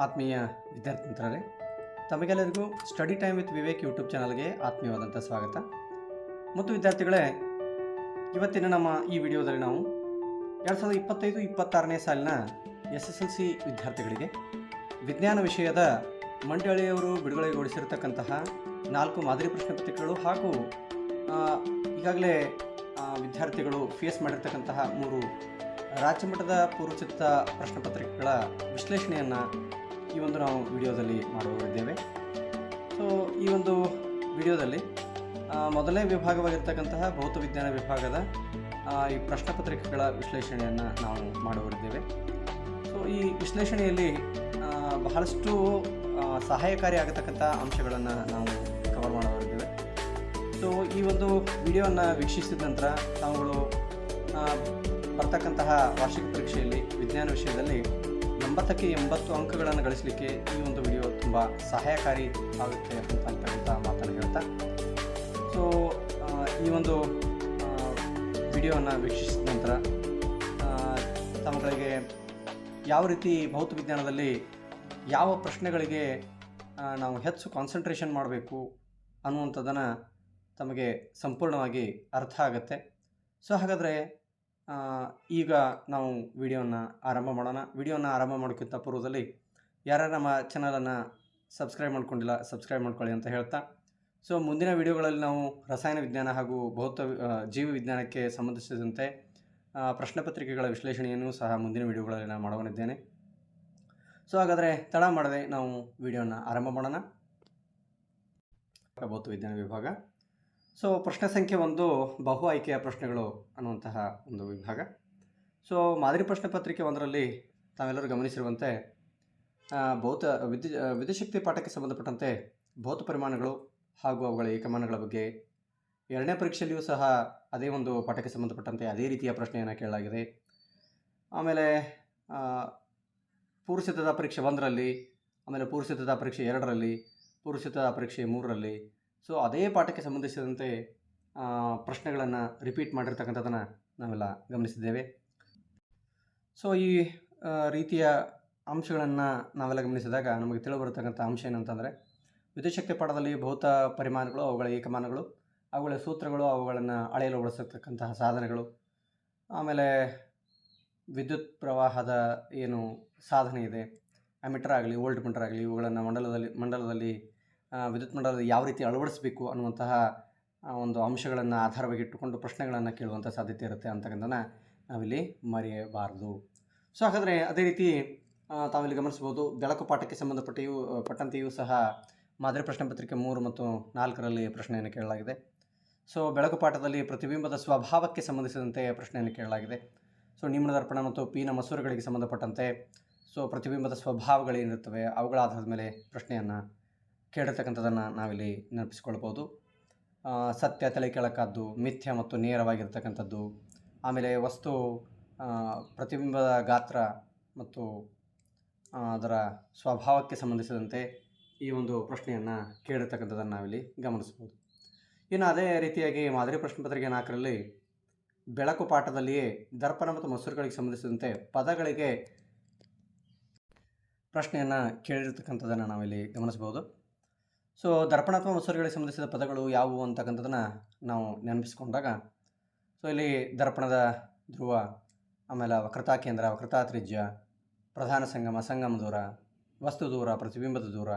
ಆತ್ಮೀಯ ವಿದ್ಯಾರ್ಥಿ ಮಿತ್ರರೇ, ತಮಗೆಲ್ಲರಿಗೂ study time with Vivek YouTube ಚಾನಲ್ಗೆ ಆತ್ಮೀಯವಾದಂಥ ಸ್ವಾಗತ. ಮತ್ತು ವಿದ್ಯಾರ್ಥಿಗಳೇ, ಇವತ್ತಿನ ನಮ್ಮ ಈ ವಿಡಿಯೋದಲ್ಲಿ ನಾವು 2025-26ನೇ ಸಾಲಿನ SSLC ವಿದ್ಯಾರ್ಥಿಗಳಿಗೆ ವಿಜ್ಞಾನ ವಿಷಯದ ಮಂಡಳಿಯವರು ಬಿಡುಗಡೆಗೊಳಿಸಿರತಕ್ಕಂತಹ 4 ಮಾದರಿ ಪ್ರಶ್ನೆ ಪತ್ರಿಕೆಗಳು ಹಾಗೂ ಈಗಾಗಲೇ ವಿದ್ಯಾರ್ಥಿಗಳು ಫೇಸ್ ಮಾಡಿರ್ತಕ್ಕಂತಹ 3 ರಾಜ್ಯ ಮಟ್ಟದ ಪೂರ್ವಸಿದ್ಧ ಪ್ರಶ್ನೆ ಪತ್ರಿಕೆಗಳ ವಿಶ್ಲೇಷಣೆಯನ್ನು ಈ ಒಂದು ನಾವು ವಿಡಿಯೋದಲ್ಲಿ ಮಾಡುತ್ತಿದ್ದೇವೆ. ಸೊ ಈ ಒಂದು ವಿಡಿಯೋದಲ್ಲಿ ಮೊದಲನೇ ವಿಭಾಗವಾಗಿರ್ತಕ್ಕಂತಹ ಭೌತ ವಿಜ್ಞಾನ ವಿಭಾಗದ ಈ ಪ್ರಶ್ನೆ ಪತ್ರಿಕೆಗಳ ವಿಶ್ಲೇಷಣೆಯನ್ನು ನಾವು ಮಾಡುತ್ತಿದ್ದೇವೆ. ಸೊ ಈ ವಿಶ್ಲೇಷಣೆಯಲ್ಲಿ ಬಹಳಷ್ಟು ಸಹಾಯಕಾರಿ ಆಗತಕ್ಕಂಥ ಅಂಶಗಳನ್ನು ನಾವು ಕವರ್ ಮಾಡುತ್ತಿದ್ದೇವೆ. ಸೊ ಈ ಒಂದು ವಿಡಿಯೋವನ್ನು ವೀಕ್ಷಿಸಿದ ನಂತರ ತಾವುಗಳು ಬರ್ತಕ್ಕಂತಹ ವಾರ್ಷಿಕ ಪರೀಕ್ಷೆಯಲ್ಲಿ ವಿಜ್ಞಾನ ವಿಷಯದಲ್ಲಿ 80ಕ್ಕೆ 80 ಅಂಕಗಳನ್ನು ಗಳಿಸಲಿಕ್ಕೆ ಈ ಒಂದು ವಿಡಿಯೋ ತುಂಬ ಸಹಾಯಕಾರಿ ಆಗುತ್ತೆ ಅಂತಕ್ಕಂಥ ಮಾತನ್ನು ಹೇಳ್ತಾ, ಸೊ ಈ ಒಂದು ವಿಡಿಯೋವನ್ನು ವೀಕ್ಷಿಸಿದ ನಂತರ ತಮ್ಮಗಳಿಗೆ ಯಾವ ರೀತಿ ಭೌತ ವಿಜ್ಞಾನದಲ್ಲಿ ಯಾವ ಪ್ರಶ್ನೆಗಳಿಗೆ ನಾವು ಹೆಚ್ಚು ಕಾನ್ಸಂಟ್ರೇಷನ್ ಮಾಡಬೇಕು ಅನ್ನುವಂಥದ್ದನ್ನು ತಮಗೆ ಸಂಪೂರ್ಣವಾಗಿ ಅರ್ಥ ಆಗುತ್ತೆ. ಸೊ ಹಾಗಾದರೆ ಈಗ ನಾವು ವಿಡಿಯೋನ ಆರಂಭ ಮಾಡೋಣ. ವಿಡಿಯೋನ ಆರಂಭ ಮಾಡೋಕ್ಕಿಂತ ಪೂರ್ವದಲ್ಲಿ ಯಾರ್ಯಾರು ನಮ್ಮ ಚಾನಲನ್ನು ಸಬ್ಸ್ಕ್ರೈಬ್ ಮಾಡ್ಕೊಂಡಿಲ್ಲ ಸಬ್ಸ್ಕ್ರೈಬ್ ಮಾಡ್ಕೊಳ್ಳಿ ಅಂತ ಹೇಳ್ತಾ, ಸೊ ಮುಂದಿನ ವಿಡಿಯೋಗಳಲ್ಲಿ ನಾವು ರಸಾಯನ ವಿಜ್ಞಾನ ಹಾಗೂ ಜೀವ ವಿಜ್ಞಾನಕ್ಕೆ ಸಂಬಂಧಿಸಿದಂತೆ ಪ್ರಶ್ನೆ ಪತ್ರಿಕೆಗಳ ವಿಶ್ಲೇಷಣೆಯನ್ನು ಸಹ ಮುಂದಿನ ವಿಡಿಯೋಗಳಲ್ಲಿ ನಾನು ಮಾಡವನಿದ್ದೇನೆ. ಸೊ ಹಾಗಾದರೆ ತಡ ಮಾಡದೆ ನಾವು ವಿಡಿಯೋನ ಆರಂಭ ಮಾಡೋಣ. ಭೌತ ವಿಜ್ಞಾನ ವಿಭಾಗ. ಸೊ ಪ್ರಶ್ನೆ ಸಂಖ್ಯೆ 1 ಬಹು ಆಯ್ಕೆಯ ಪ್ರಶ್ನೆಗಳು ಅನ್ನುವಂತಹ ಒಂದು ವಿಭಾಗ. ಸೊ ಮಾದರಿ ಪ್ರಶ್ನೆ ಪತ್ರಿಕೆ 1ರಲ್ಲಿ ತಾವೆಲ್ಲರೂ ಗಮನಿಸಿರುವಂತೆ ವಿದ್ಯುಚ್ಛಕ್ತಿ ಪಾಠಕ್ಕೆ ಸಂಬಂಧಪಟ್ಟಂತೆ ಭೌತ ಪರಿಮಾಣಗಳು ಹಾಗೂ ಅವುಗಳ ಏಕಮಾನಗಳ ಬಗ್ಗೆ, 2ನೇ ಪರೀಕ್ಷೆಯಲ್ಲಿಯೂ ಸಹ ಅದೇ ಒಂದು ಪಾಠಕ್ಕೆ ಸಂಬಂಧಪಟ್ಟಂತೆ ಅದೇ ರೀತಿಯ ಪ್ರಶ್ನೆಯನ್ನು ಕೇಳಲಾಗಿದೆ. ಆಮೇಲೆ ಪೂರ್ವಸಿದ್ಧತಾ ಪರೀಕ್ಷೆ 1ರಲ್ಲಿ, ಆಮೇಲೆ ಪೂರ್ವಸಿದ್ಧತಾ ಪರೀಕ್ಷೆ 2ರಲ್ಲಿ, ಪೂರ್ವಸಿದ್ಧತಾ ಪರೀಕ್ಷೆ 3ರಲ್ಲಿ ಸೊ ಅದೇ ಪಾಠಕ್ಕೆ ಸಂಬಂಧಿಸಿದಂತೆ ಪ್ರಶ್ನೆಗಳನ್ನು ರಿಪೀಟ್ ಮಾಡಿರ್ತಕ್ಕಂಥದ್ದನ್ನು ನಾವೆಲ್ಲ ಗಮನಿಸಿದ್ದೇವೆ. ಸೊ ಈ ರೀತಿಯ ಅಂಶಗಳನ್ನು ನಾವೆಲ್ಲ ಗಮನಿಸಿದಾಗ ನಮಗೆ ತಿಳಿಬರತಕ್ಕಂಥ ಅಂಶ ಏನಂತಂದರೆ, ವಿದ್ಯುಚ್ಛಕ್ತಿ ಪಾಠದಲ್ಲಿ ಭೌತ ಪರಿಮಾಣಗಳು, ಅವುಗಳ ಏಕಮಾನಗಳು, ಅವುಗಳ ಸೂತ್ರಗಳು, ಅವುಗಳನ್ನು ಅಳೆಯಲು ಬಳಸತಕ್ಕಂತಹ ಸಾಧನಗಳು, ಆಮೇಲೆ ವಿದ್ಯುತ್ ಪ್ರವಾಹದ ಏನು ಸಾಧನೆ ಇದೆ, ಅಮೀಟರ್ ಆಗಲಿ ವೋಲ್ಟ್ ಮೀಟರ್ ಆಗಲಿ, ಇವುಗಳನ್ನು ಮಂಡಲದಲ್ಲಿ ವಿದ್ಯುತ್ ಮಂಡಲದಲ್ಲಿ ಯಾವ ರೀತಿ ಅಳವಡಿಸಬೇಕು ಅನ್ನುವಂತಹ ಒಂದು ಅಂಶಗಳನ್ನು ಆಧಾರವಾಗಿಟ್ಟುಕೊಂಡು ಪ್ರಶ್ನೆಗಳನ್ನು ಕೇಳುವಂಥ ಸಾಧ್ಯತೆ ಇರುತ್ತೆ ಅಂತಕ್ಕಂಥದ್ದನ್ನು ನಾವಿಲ್ಲಿ ಮರೆಯಬಾರದು. ಸೊ ಹಾಗಾದರೆ ಅದೇ ರೀತಿ ತಾವಿಲ್ಲಿ ಗಮನಿಸ್ಬೋದು, ಬೆಳಕು ಪಾಠಕ್ಕೆ ಪಟ್ಟಂತೆಯೂ ಸಹ ಮಾದರಿ ಪ್ರಶ್ನೆ ಪತ್ರಿಕೆ 3 ಮತ್ತು 4ರಲ್ಲಿ ಪ್ರಶ್ನೆಯನ್ನು ಕೇಳಲಾಗಿದೆ. ಸೊ ಬೆಳಕು ಪಾಠದಲ್ಲಿ ಪ್ರತಿಬಿಂಬದ ಸ್ವಭಾವಕ್ಕೆ ಸಂಬಂಧಿಸಿದಂತೆ ಪ್ರಶ್ನೆಯನ್ನು ಕೇಳಲಾಗಿದೆ. ಸೊ ನಿಮ್ನ ದರ್ಪಣ ಮತ್ತು ಪೀನ ಮಸೂರಗಳಿಗೆ ಸಂಬಂಧಪಟ್ಟಂತೆ ಸೊ ಪ್ರತಿಬಿಂಬದ ಸ್ವಭಾವಗಳೇನಿರ್ತವೆ ಅವುಗಳ ಆಧಾರದ ಮೇಲೆ ಪ್ರಶ್ನೆಯನ್ನು ಕೇಳಿರ್ತಕ್ಕಂಥದ್ದನ್ನು ನಾವಿಲ್ಲಿ ನೆನಪಿಸ್ಕೊಳ್ಬೋದು. ಸತ್ಯ ತಲೆ ಕೆಳಕಾದ್ದು, ಮಿಥ್ಯ ಮತ್ತು ನೇರವಾಗಿರ್ತಕ್ಕಂಥದ್ದು, ಆಮೇಲೆ ವಸ್ತು ಪ್ರತಿಬಿಂಬದ ಗಾತ್ರ ಮತ್ತು ಅದರ ಸ್ವಭಾವಕ್ಕೆ ಸಂಬಂಧಿಸಿದಂತೆ ಈ ಒಂದು ಪ್ರಶ್ನೆಯನ್ನು ಕೇಳಿರ್ತಕ್ಕಂಥದ್ದನ್ನು ನಾವಿಲ್ಲಿ ಗಮನಿಸ್ಬೋದು. ಇನ್ನು ಅದೇ ರೀತಿಯಾಗಿ ಮಾದರಿ ಪ್ರಶ್ನೆ ಪತ್ರಿಕೆ 4ರಲ್ಲಿ ಬೆಳಕು ಪಾಠದಲ್ಲಿಯೇ ದರ್ಪಣ ಮತ್ತು ಮಸೂರಗಳಿಗೆ ಸಂಬಂಧಿಸಿದಂತೆ ಪದಗಳಿಗೆ ಪ್ರಶ್ನೆಯನ್ನು ಕೇಳಿರ್ತಕ್ಕಂಥದ್ದನ್ನು ನಾವಿಲ್ಲಿ ಗಮನಿಸ್ಬೋದು. ಸೊ ದರ್ಪಣ ಅಥವಾ ಮಸೂರಗಳಿಗೆ ಸಂಬಂಧಿಸಿದ ಪದಗಳು ಯಾವುವು ಅಂತಕ್ಕಂಥದ್ದನ್ನು ನಾವು ನೆನಪಿಸ್ಕೊಂಡಾಗ, ಸೊ ಇಲ್ಲಿ ದರ್ಪಣದ ಧ್ರುವ, ಆಮೇಲೆ ವಕ್ರತಾ ಕೇಂದ್ರ, ವಕ್ರತಾ ತ್ರಿಜ್ಯ, ಪ್ರಧಾನ ಸಂಗಮ ದೂರ, ವಸ್ತು ದೂರ, ಪ್ರತಿಬಿಂಬದ ದೂರ,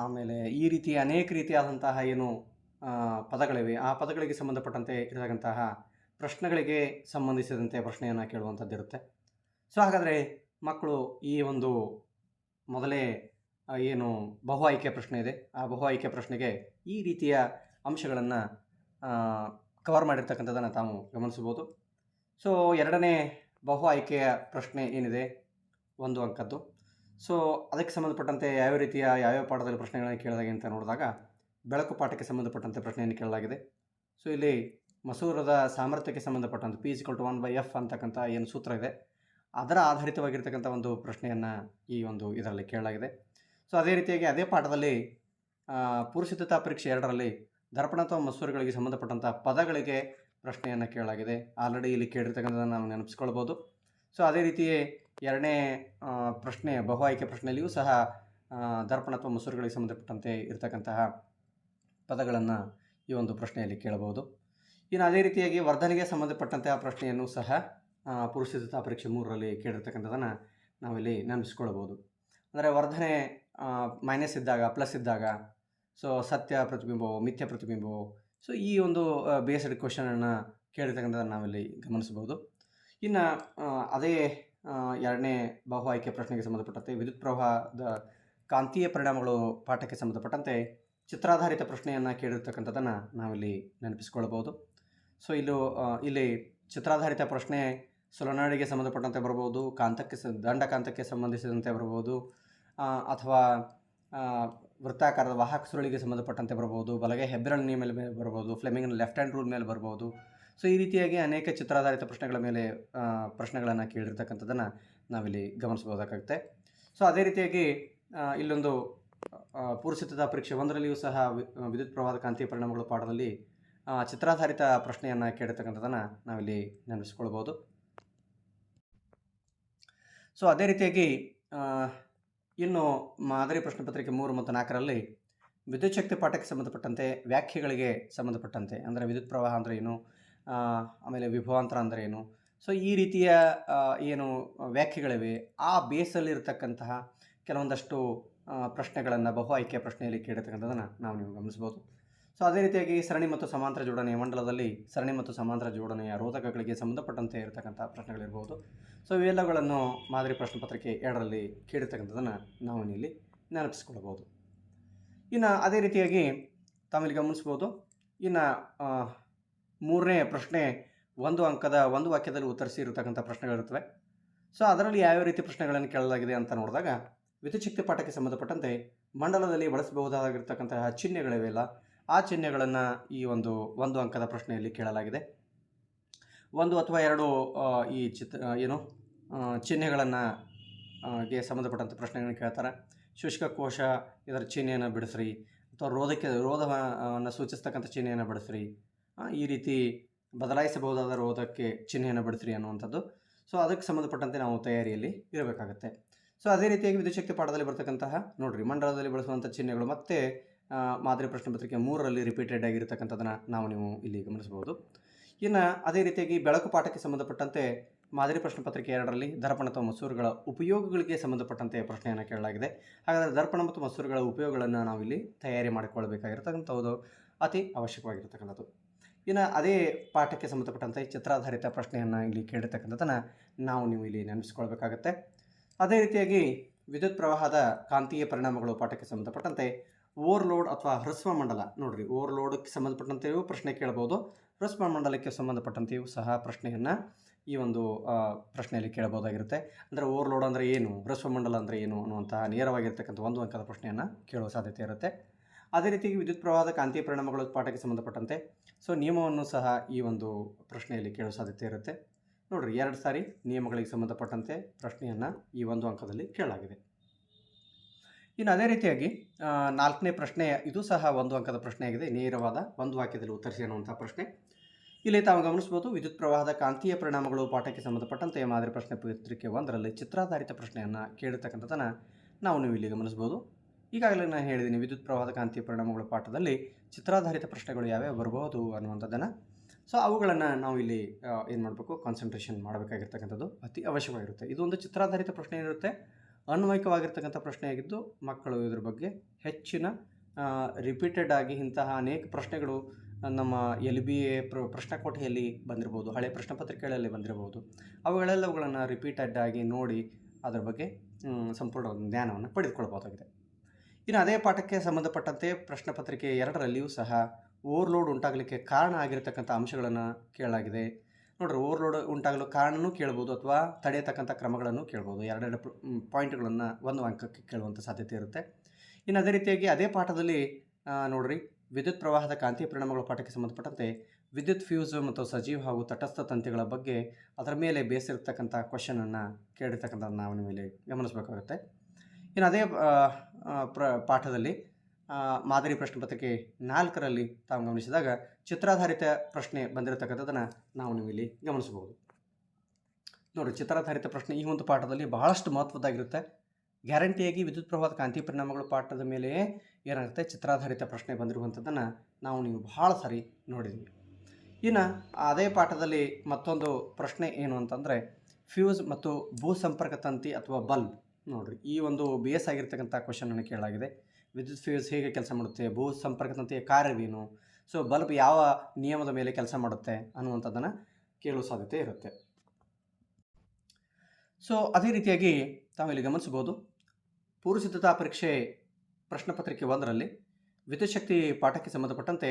ಆಮೇಲೆ ಈ ರೀತಿಯ ಅನೇಕ ರೀತಿಯಾದಂತಹ ಏನು ಪದಗಳಿವೆ ಆ ಪದಗಳಿಗೆ ಸಂಬಂಧಪಟ್ಟಂತೆ ಇರತಕ್ಕಂತಹ ಪ್ರಶ್ನೆಗಳಿಗೆ ಸಂಬಂಧಿಸಿದಂತೆ ಪ್ರಶ್ನೆಯನ್ನು ಕೇಳುವಂಥದ್ದಿರುತ್ತೆ. ಸೊ ಹಾಗಾದರೆ ಮಕ್ಕಳು ಈ ಒಂದು ಮೊದಲೇ ಏನು ಬಹು ಆಯ್ಕೆಯ ಪ್ರಶ್ನೆ ಇದೆ ಆ ಬಹು ಆಯ್ಕೆಯ ಪ್ರಶ್ನೆಗೆ ಈ ರೀತಿಯ ಅಂಶಗಳನ್ನು ಕವರ್ ಮಾಡಿರ್ತಕ್ಕಂಥದ್ದನ್ನು ತಾವು ಗಮನಿಸ್ಬೋದು. ಸೊ 2ನೇ ಬಹು ಆಯ್ಕೆಯ ಪ್ರಶ್ನೆ ಏನಿದೆ 1 ಅಂಕದ್ದು. ಸೊ ಅದಕ್ಕೆ ಸಂಬಂಧಪಟ್ಟಂತೆ ಯಾವ್ಯಾವ ಪಾಠದಲ್ಲಿ ಪ್ರಶ್ನೆಗಳನ್ನು ಕೇಳಿದಾಗೆ ಅಂತ ನೋಡಿದಾಗ, ಬೆಳಕು ಪಾಠಕ್ಕೆ ಸಂಬಂಧಪಟ್ಟಂತೆ ಪ್ರಶ್ನೆಯನ್ನು ಕೇಳಲಾಗಿದೆ. ಸೊ ಇಲ್ಲಿ ಮಸೂರದ ಸಾಮರ್ಥ್ಯಕ್ಕೆ ಸಂಬಂಧಪಟ್ಟಂತೆ P=1/F ಅಂತಕ್ಕಂಥ ಏನು ಸೂತ್ರ ಇದೆ ಅದರ ಆಧಾರಿತವಾಗಿರ್ತಕ್ಕಂಥ ಒಂದು ಪ್ರಶ್ನೆಯನ್ನು ಈ ಒಂದು ಇದರಲ್ಲಿ ಕೇಳಲಾಗಿದೆ. ಸೊ ಅದೇ ರೀತಿಯಾಗಿ ಅದೇ ಪಾಠದಲ್ಲಿ ಪೂರ್ವಸಿದ್ಧತಾ ಪರೀಕ್ಷೆ 2ರಲ್ಲಿ ದರ್ಪಣ ಅಥವಾ ಮಸೂರಗಳಿಗೆ ಸಂಬಂಧಪಟ್ಟಂಥ ಪದಗಳಿಗೆ ಪ್ರಶ್ನೆಯನ್ನು ಕೇಳಲಾಗಿದೆ. ಆಲ್ರೆಡಿ ಇಲ್ಲಿ ಕೇಳಿರ್ತಕ್ಕಂಥದ್ದನ್ನು ನಾವು ನೆನಪಿಸ್ಕೊಳ್ಬೋದು. ಸೊ ಅದೇ ರೀತಿಯೇ ಎರಡನೇ ಪ್ರಶ್ನೆ ಬಹು ಆಯ್ಕೆ ಪ್ರಶ್ನೆಯಲ್ಲಿಯೂ ಸಹ ದರ್ಪಣ ಅಥವಾ ಮಸೂರಗಳಿಗೆ ಸಂಬಂಧಪಟ್ಟಂತೆ ಇರತಕ್ಕಂತಹ ಪದಗಳನ್ನು ಈ ಒಂದು ಪ್ರಶ್ನೆಯಲ್ಲಿ ಕೇಳಬಹುದು. ಇನ್ನು ಅದೇ ರೀತಿಯಾಗಿ ವರ್ಧನೆಗೆ ಸಂಬಂಧಪಟ್ಟಂತಹ ಪ್ರಶ್ನೆಯನ್ನು ಸಹ ಪುರುಷ ಪರೀಕ್ಷೆ 3ರಲ್ಲಿ ಕೇಳಿರ್ತಕ್ಕಂಥದ್ದನ್ನು ನಾವಿಲ್ಲಿ ನೆನಪಿಸ್ಕೊಳ್ಬೋದು. ಅಂದರೆ ವರ್ಧನೆ ಮೈನಸ್ ಇದ್ದಾಗ, ಪ್ಲಸ್ ಇದ್ದಾಗ, ಸೊ ಸತ್ಯ ಪ್ರತಿಬಿಂಬವು, ಮಿಥ್ಯ ಪ್ರತಿಬಿಂಬವು, ಸೊ ಈ ಒಂದು ಬೇಸ್ಡ್ ಕ್ವಶನನ್ನು ಕೇಳಿರ್ತಕ್ಕಂಥದ್ದನ್ನು ನಾವಿಲ್ಲಿ ಗಮನಿಸ್ಬೋದು. ಇನ್ನು ಅದೇ ಎರಡನೇ ಬಹು ಆಯ್ಕೆ ಪ್ರಶ್ನೆಗೆ ಸಂಬಂಧಪಟ್ಟಂತೆ ವಿದ್ಯುತ್ ಪ್ರವಾಹದ ಕಾಂತೀಯ ಪರಿಣಾಮಗಳು ಪಾಠಕ್ಕೆ ಸಂಬಂಧಪಟ್ಟಂತೆ ಚಿತ್ರಾಧಾರಿತ ಪ್ರಶ್ನೆಯನ್ನು ಕೇಳಿರ್ತಕ್ಕಂಥದ್ದನ್ನು ನಾವಿಲ್ಲಿ ನೆನಪಿಸ್ಕೊಳ್ಬೋದು. ಸೊ ಇಲ್ಲಿ ಚಿತ್ರಾಧಾರಿತ ಪ್ರಶ್ನೆ ಸೊಲೆನಾಯ್ಡ್ಗೆ ಸಂಬಂಧಪಟ್ಟಂತೆ ಬರ್ಬೋದು, ದಂಡಕಾಂತಕ್ಕೆ ಸಂಬಂಧಿಸಿದಂತೆ ಬರ್ಬೋದು, ಅಥವಾ ವೃತ್ತಾಕಾರದ ವಾಹಕ ಸುರುಳಿಗೆ ಸಂಬಂಧಪಟ್ಟಂತೆ ಬರ್ಬೋದು, ಬಲಗೈ ಹೆಬ್ಬೆರಳಿನ ಮೇಲೆ ಬರ್ಬೋದು, ಫ್ಲೆಮಿಂಗ್ನ ಲೆಫ್ಟ್ ಹ್ಯಾಂಡ್ ರೂಲ್ ಮೇಲೆ ಬರ್ಬೋದು. ಸೊ ಈ ರೀತಿಯಾಗಿ ಅನೇಕ ಚಿತ್ರಾಧಾರಿತ ಪ್ರಶ್ನೆಗಳ ಮೇಲೆ ಪ್ರಶ್ನೆಗಳನ್ನು ಕೇಳಿರ್ತಕ್ಕಂಥದ್ದನ್ನು ನಾವಿಲ್ಲಿ ಗಮನಿಸ್ಬೋದಾಗುತ್ತೆ. ಸೊ ಅದೇ ರೀತಿಯಾಗಿ ಇಲ್ಲೊಂದು ಪೂರ್ವಸಿದ್ಧತಾ ಪರೀಕ್ಷೆ 1ರಲ್ಲಿಯೂ ಸಹ ವಿದ್ಯುತ್ ಪ್ರವಾಹದ ಕಾಂತೀಯ ಪರಿಣಾಮಗಳ ಪಾಠದಲ್ಲಿ ಚಿತ್ರಾಧಾರಿತ ಪ್ರಶ್ನೆಯನ್ನು ಕೇಳಿರ್ತಕ್ಕಂಥದ್ದನ್ನು ನಾವಿಲ್ಲಿ ನೆನಪಿಸ್ಕೊಳ್ಬೋದು. ಸೊ ಅದೇ ರೀತಿಯಾಗಿ ಇನ್ನು ಮಾದರಿ ಪ್ರಶ್ನೆ ಪತ್ರಿಕೆ 3 ಮತ್ತು 4ರಲ್ಲಿ ವಿದ್ಯುತ್ ಶಕ್ತಿ ಪಾಠಕ್ಕೆ ಸಂಬಂಧಪಟ್ಟಂತೆ ವ್ಯಾಖ್ಯೆಗಳಿಗೆ ಸಂಬಂಧಪಟ್ಟಂತೆ, ಅಂದರೆ ವಿದ್ಯುತ್ ಪ್ರವಾಹ ಅಂದರೆ ಏನು, ಆಮೇಲೆ ವಿಭವಾಂತರ ಅಂದರೆ ಏನು, ಸೊ ಈ ರೀತಿಯ ಏನು ವ್ಯಾಖ್ಯೆಗಳಿವೆ ಆ ಬೇಸಲ್ಲಿರ್ತಕ್ಕಂತಹ ಕೆಲವೊಂದಷ್ಟು ಪ್ರಶ್ನೆಗಳನ್ನು ಬಹು ಆಯ್ಕೆಯ ಪ್ರಶ್ನೆಯಲ್ಲಿ ಕೇಳಿರ್ತಕ್ಕಂಥದ್ದನ್ನು ನೀವು ಗಮನಿಸ್ಬೋದು. ಸೊ ಅದೇ ರೀತಿಯಾಗಿ ಸರಣಿ ಮತ್ತು ಸಮಾಂತರ ಜೋಡಣೆಯ ಮಂಡಲದಲ್ಲಿ ಸರಣಿ ಮತ್ತು ಸಮಾಂತರ ಜೋಡಣೆಯ ರೋಧಕಗಳಿಗೆ ಸಂಬಂಧಪಟ್ಟಂತೆ ಇರತಕ್ಕಂಥ ಪ್ರಶ್ನೆಗಳಿರ್ಬೋದು. ಸೊ ಇವೆಲ್ಲಗಳನ್ನು ಮಾದರಿ ಪ್ರಶ್ನೆ ಪತ್ರಿಕೆ 2ರಲ್ಲಿ ಕೇಳಿರ್ತಕ್ಕಂಥದ್ದನ್ನು ನಾವು ಇಲ್ಲಿ ನೆನಪಿಸ್ಕೊಳ್ಬೋದು. ಇನ್ನು ಅದೇ ರೀತಿಯಾಗಿ ತಾವಿಲ್ಲಿ ಗಮನಿಸ್ಬೋದು. ಇನ್ನು 3ನೇ ಪ್ರಶ್ನೆ 1 ಅಂಕದ ಒಂದು ವಾಕ್ಯದಲ್ಲಿ ಉತ್ತರಿಸಿ ಇರತಕ್ಕಂಥ ಪ್ರಶ್ನೆಗಳಿರ್ತವೆ. ಸೊ ಅದರಲ್ಲಿ ಯಾವ್ಯಾವ ರೀತಿ ಪ್ರಶ್ನೆಗಳನ್ನು ಕೇಳಲಾಗಿದೆ ಅಂತ ನೋಡಿದಾಗ ವಿದ್ಯುತ್ ಶಕ್ತಿ ಪಾಠಕ್ಕೆ ಸಂಬಂಧಪಟ್ಟಂತೆ ಮಂಡಲದಲ್ಲಿ ಬಳಸಬಹುದಾಗಿರ್ತಕ್ಕಂತಹ ಚಿಹ್ನೆಗಳಿವೆಯಲ್ಲ, ಆ ಚಿಹ್ನೆಗಳನ್ನು ಈ ಒಂದು ಅಂಕದ ಪ್ರಶ್ನೆಯಲ್ಲಿ ಕೇಳಲಾಗಿದೆ. 1 ಅಥವಾ 2 ಈ ಚಿಹ್ನೆಗಳನ್ನು ಗೆ ಸಂಬಂಧಪಟ್ಟಂಥ ಪ್ರಶ್ನೆಗಳನ್ನು ಕೇಳ್ತಾರೆ. ಶುಷ್ಕ ಕೋಶ ಇದರ ಚಿಹ್ನೆಯನ್ನು ಬಿಡಿಸ್ರಿ, ಅಥವಾ ರೋಧವನ್ನು ಸೂಚಿಸ್ತಕ್ಕಂಥ ಚಿಹ್ನೆಯನ್ನು ಬಿಡಿಸ್ರಿ, ಈ ರೀತಿ ಬದಲಾಯಿಸಬಹುದಾದ ರೋಧಕ್ಕೆ ಚಿಹ್ನೆಯನ್ನು ಬಿಡಿಸ್ರಿ ಅನ್ನುವಂಥದ್ದು. ಸೊ ಅದಕ್ಕೆ ಸಂಬಂಧಪಟ್ಟಂತೆ ನಾವು ತಯಾರಿಯಲ್ಲಿ ಇರಬೇಕಾಗುತ್ತೆ. ಸೊ ಅದೇ ರೀತಿಯಾಗಿ ವಿದ್ಯುತ್ ಶಕ್ತಿ ಪಾಠದಲ್ಲಿ ಬರ್ತಕ್ಕಂತಹ ನೋಡಿರಿ ಮಂಡಲದಲ್ಲಿ ಬಳಸುವಂಥ ಚಿಹ್ನೆಗಳು ಮತ್ತೆ ಮಾದರಿ ಪ್ರಶ್ನೆ ಪತ್ರಿಕೆ 3ರಲ್ಲಿ ರಿಪೀಟೆಡ್ ಆಗಿರ್ತಕ್ಕಂಥದ್ದನ್ನು ನೀವು ಇಲ್ಲಿ ಗಮನಿಸಬಹುದು. ಇನ್ನು ಅದೇ ರೀತಿಯಾಗಿ ಬೆಳಕು ಪಾಠಕ್ಕೆ ಸಂಬಂಧಪಟ್ಟಂತೆ ಮಾದರಿ ಪ್ರಶ್ನೆ ಪತ್ರಿಕೆ 2ರಲ್ಲಿ ದರ್ಪಣ ಅಥವಾ ಮಸೂರಗಳ ಉಪಯೋಗಗಳಿಗೆ ಸಂಬಂಧಪಟ್ಟಂತೆ ಪ್ರಶ್ನೆಯನ್ನು ಕೇಳಲಾಗಿದೆ. ಹಾಗಾದರೆ ದರ್ಪಣ ಮತ್ತು ಮಸೂರಗಳ ಉಪಯೋಗಗಳನ್ನು ನಾವಿಲ್ಲಿ ತಯಾರಿ ಮಾಡಿಕೊಳ್ಬೇಕಾಗಿರ್ತಕ್ಕಂಥದ್ದು ಅತಿ ಅವಶ್ಯಕವಾಗಿರ್ತಕ್ಕಂಥದ್ದು. ಇನ್ನು ಅದೇ ಪಾಠಕ್ಕೆ ಸಂಬಂಧಪಟ್ಟಂತೆ ಚಿತ್ರಾಧಾರಿತ ಪ್ರಶ್ನೆಯನ್ನು ಇಲ್ಲಿ ಕೇಳಿರ್ತಕ್ಕಂಥದ್ದನ್ನು ನೀವು ಇಲ್ಲಿ ನೆನಪಿಸ್ಕೊಳ್ಬೇಕಾಗತ್ತೆ. ಅದೇ ರೀತಿಯಾಗಿ ವಿದ್ಯುತ್ ಪ್ರವಾಹದ ಕಾಂತೀಯ ಪರಿಣಾಮಗಳು ಪಾಠಕ್ಕೆ ಸಂಬಂಧಪಟ್ಟಂತೆ ಓವರ್ಲೋಡ್ ಅಥವಾ ಹ್ರಸ್ವ ಮಂಡಲ ನೋಡಿರಿ, ಓವರ್ಲೋಡ್ಗೆ ಸಂಬಂಧಪಟ್ಟಂತೆಯೂ ಪ್ರಶ್ನೆ ಕೇಳಬಹುದು, ಹ್ರಸ್ವ ಮಂಡಲಕ್ಕೆ ಸಂಬಂಧಪಟ್ಟಂತೆಯೂ ಸಹ ಪ್ರಶ್ನೆಯನ್ನು ಈ ಒಂದು ಪ್ರಶ್ನೆಯಲ್ಲಿ ಕೇಳಬಹುದಾಗಿರುತ್ತೆ. ಅಂದರೆ ಓವರ್ಲೋಡ್ ಅಂದರೆ ಏನು, ಹ್ರಸ್ವ ಮಂಡಲ ಅಂದರೆ ಏನು ಅನ್ನುವಂತಹ ನೇರವಾಗಿರ್ತಕ್ಕಂಥ 1 ಅಂಕದ ಪ್ರಶ್ನೆಯನ್ನು ಕೇಳುವ ಸಾಧ್ಯತೆ ಇರುತ್ತೆ. ಅದೇ ರೀತಿಯಾಗಿ ವಿದ್ಯುತ್ ಪ್ರವಾಹದ ಕಾಂತೀಯ ಪರಿಣಾಮಗಳು ಪಾಠಕ್ಕೆ ಸಂಬಂಧಪಟ್ಟಂತೆ ಸೊ ನಿಯಮವನ್ನು ಸಹ ಈ ಒಂದು ಪ್ರಶ್ನೆಯಲ್ಲಿ ಕೇಳುವ ಸಾಧ್ಯತೆ ಇರುತ್ತೆ. ನೋಡಿರಿ 2 ಸಾರಿ ನಿಯಮಗಳಿಗೆ ಸಂಬಂಧಪಟ್ಟಂತೆ ಪ್ರಶ್ನೆಯನ್ನು ಈ 1 ಅಂಕದಲ್ಲಿ ಕೇಳಲಾಗಿದೆ. ಇನ್ನು ಅದೇ ರೀತಿಯಾಗಿ 4ನೇ ಪ್ರಶ್ನೆ ಇದು ಸಹ 1 ಅಂಕದ ಪ್ರಶ್ನೆಯಾಗಿದೆ. ನೇರವಾದ ಒಂದು ವಾಕ್ಯದಲ್ಲಿ ಉತ್ತರಿಸಿ ಅನ್ನುವಂಥ ಪ್ರಶ್ನೆ. ಇಲ್ಲಿ ತಾವು ಗಮನಿಸ್ಬೋದು, ವಿದ್ಯುತ್ ಪ್ರವಾಹದ ಕಾಂತೀಯ ಪರಿಣಾಮಗಳು ಪಾಠಕ್ಕೆ ಸಂಬಂಧಪಟ್ಟಂತೆ ಮಾದರಿ ಪ್ರಶ್ನೆ ಪತ್ರಿಕೆ 1ರಲ್ಲಿ ಚಿತ್ರಾಧಾರಿತ ಪ್ರಶ್ನೆಯನ್ನು ಕೇಳಿರ್ತಕ್ಕಂಥದ್ದನ್ನು ನೀವು ಇಲ್ಲಿ ಗಮನಿಸ್ಬೋದು. ಈಗಾಗಲೇ ನಾನು ಹೇಳಿದ್ದೀನಿ, ವಿದ್ಯುತ್ ಪ್ರವಾಹದ ಕಾಂತೀಯ ಪರಿಣಾಮಗಳ ಪಾಠದಲ್ಲಿ ಚಿತ್ರಾಧಾರಿತ ಪ್ರಶ್ನೆಗಳು ಯಾವ್ಯಾವ ಬರಬಹುದು ಅನ್ನುವಂಥದ್ದನ್ನು. ಸೊ ಅವುಗಳನ್ನು ನಾವು ಇಲ್ಲಿ ಏನು ಮಾಡಬೇಕು, ಕಾನ್ಸಂಟ್ರೇಷನ್ ಮಾಡಬೇಕಾಗಿರ್ತಕ್ಕಂಥದ್ದು ಅತಿ ಅವಶ್ಯವಾಗಿರುತ್ತೆ. ಇದೊಂದು ಚಿತ್ರಾಧಾರಿತ ಪ್ರಶ್ನೆ ಏನಿರುತ್ತೆ, ಅನ್ವಯಿಕವಾಗಿರ್ತಕ್ಕಂಥ ಪ್ರಶ್ನೆಯಾಗಿದ್ದು ಮಕ್ಕಳು ಇದ್ರ ಬಗ್ಗೆ ಹೆಚ್ಚಿನ ರಿಪೀಟೆಡ್ ಆಗಿ ಇಂತಹ ಅನೇಕ ಪ್ರಶ್ನೆಗಳು ನಮ್ಮ LBA ಪ್ರಶ್ನೆಕೋಟೆಯಲ್ಲಿ ಬಂದಿರ್ಬೋದು, ಹಳೆ ಪ್ರಶ್ನೆ ಪತ್ರಿಕೆಗಳಲ್ಲಿ ಬಂದಿರಬಹುದು. ಅವುಗಳೆಲ್ಲವುಗಳನ್ನು ರಿಪೀಟೆಡ್ ಆಗಿ ನೋಡಿ ಅದರ ಬಗ್ಗೆ ಸಂಪೂರ್ಣ ಜ್ಞಾನವನ್ನು ಪಡೆದುಕೊಳ್ಬಹುದಾಗಿದೆ. ಇನ್ನು ಅದೇ ಪಾಠಕ್ಕೆ ಸಂಬಂಧಪಟ್ಟಂತೆ ಪ್ರಶ್ನೆ ಪತ್ರಿಕೆ 2ರಲ್ಲಿಯೂ ಸಹ ಓವರ್ಲೋಡ್ ಉಂಟಾಗಲಿಕ್ಕೆ ಕಾರಣ ಆಗಿರತಕ್ಕಂಥ ಅಂಶಗಳನ್ನು ಕೇಳಲಾಗಿದೆ. ನೋಡ್ರಿ, ಓವರ್ಲೋಡ್ ಉಂಟಾಗಲು ಕಾರಣನೂ ಕೇಳ್ಬೋದು ಅಥವಾ ತಡೆಯತಕ್ಕಂಥ ಕ್ರಮಗಳನ್ನು ಕೇಳ್ಬೋದು. 2 ಪಾಯಿಂಟ್ಗಳನ್ನು 1 ಅಂಕಕ್ಕೆ ಕೇಳುವಂಥ ಸಾಧ್ಯತೆ ಇರುತ್ತೆ. ಇನ್ನು ಅದೇ ರೀತಿಯಾಗಿ ಅದೇ ಪಾಠದಲ್ಲಿ ನೋಡ್ರಿ, ವಿದ್ಯುತ್ ಪ್ರವಾಹದ ಕಾಂತೀಯ ಪರಿಣಾಮಗಳ ಪಾಠಕ್ಕೆ ಸಂಬಂಧಪಟ್ಟಂತೆ ವಿದ್ಯುತ್ ಫ್ಯೂಸ್ ಮತ್ತು ಸಜೀವ ಹಾಗೂ ತಟಸ್ಥ ತಂತಿಗಳ ಬಗ್ಗೆ ಅದರ ಮೇಲೆ ಬೇಸಿರ್ತಕ್ಕಂಥ ಕ್ವಶನನ್ನು ಕೇಳಿರ್ತಕ್ಕಂಥದ್ದು ನಾವು ಇಲ್ಲಿ ಗಮನಿಸಬೇಕಾಗುತ್ತೆ. ಇನ್ನು ಅದೇ ಪಾಠದಲ್ಲಿ ಮಾದರಿ ಪ್ರಶ್ನೆ ಪತ್ರಿಕೆ 4ರಲ್ಲಿ ತಾವು ಗಮನಿಸಿದಾಗ ಚಿತ್ರಾಧಾರಿತ ಪ್ರಶ್ನೆ ಬಂದಿರತಕ್ಕಂಥದ್ದನ್ನು ನಾವು ಇಲ್ಲಿ ಗಮನಿಸಬಹುದು. ನೋಡಿ, ಚಿತ್ರಾಧಾರಿತ ಪ್ರಶ್ನೆ ಈ ಒಂದು ಪಾಠದಲ್ಲಿ ಬಹಳಷ್ಟು ಮಹತ್ವದ್ದಾಗಿರುತ್ತೆ. ಗ್ಯಾರಂಟಿಯಾಗಿ ವಿದ್ಯುತ್ ಪ್ರವಾಹದ ಕಾಂತೀಯ ಪರಿಣಾಮಗಳು ಪಾಠದ ಮೇಲೆ ಏನಾಗುತ್ತೆ, ಚಿತ್ರಾಧಾರಿತ ಪ್ರಶ್ನೆ ಬಂದಿರುವಂಥದ್ದನ್ನು ನೀವು ಬಹಳ ಸಾರಿ ನೋಡಿದ್ದೀವಿ. ಇನ್ನು ಅದೇ ಪಾಠದಲ್ಲಿ ಮತ್ತೊಂದು ಪ್ರಶ್ನೆ ಏನು ಅಂತಂದರೆ, ಫ್ಯೂಸ್ ಮತ್ತು ಭೂ ಸಂಪರ್ಕ ತಂತಿ ಅಥವಾ ಬಲ್ಬ್. ನೋಡಿರಿ, ಈ ಒಂದು ಬೇಸ್ ಆಗಿರ್ತಕ್ಕಂಥ ಕ್ವಶನನ್ನು ಕೇಳಲಾಗಿದೆ. ವಿದ್ಯುತ್ ಫ್ಯೂಸ್ ಹೇಗೆ ಕೆಲಸ ಮಾಡುತ್ತೆ, ಭೂ ಸಂಪರ್ಕ ತಂತಿಯ ಕಾರ್ಯವೇನು, ಸೊ ಬಲ್ಬ್ ಯಾವ ನಿಯಮದ ಮೇಲೆ ಕೆಲಸ ಮಾಡುತ್ತೆ ಅನ್ನುವಂಥದ್ದನ್ನು ಕೇಳುವ ಸಾಧ್ಯತೆ ಇರುತ್ತೆ. ಸೊ ಅದೇ ರೀತಿಯಾಗಿ ತಾವಿಲ್ಲಿ ಗಮನಿಸ್ಬೋದು, ಪೂರ್ವಸಿದ್ಧತಾ ಪರೀಕ್ಷೆ ಪ್ರಶ್ನೆ ಪತ್ರಿಕೆ 1ರಲ್ಲಿ ವಿದ್ಯುತ್ ಶಕ್ತಿ ಪಾಠಕ್ಕೆ ಸಂಬಂಧಪಟ್ಟಂತೆ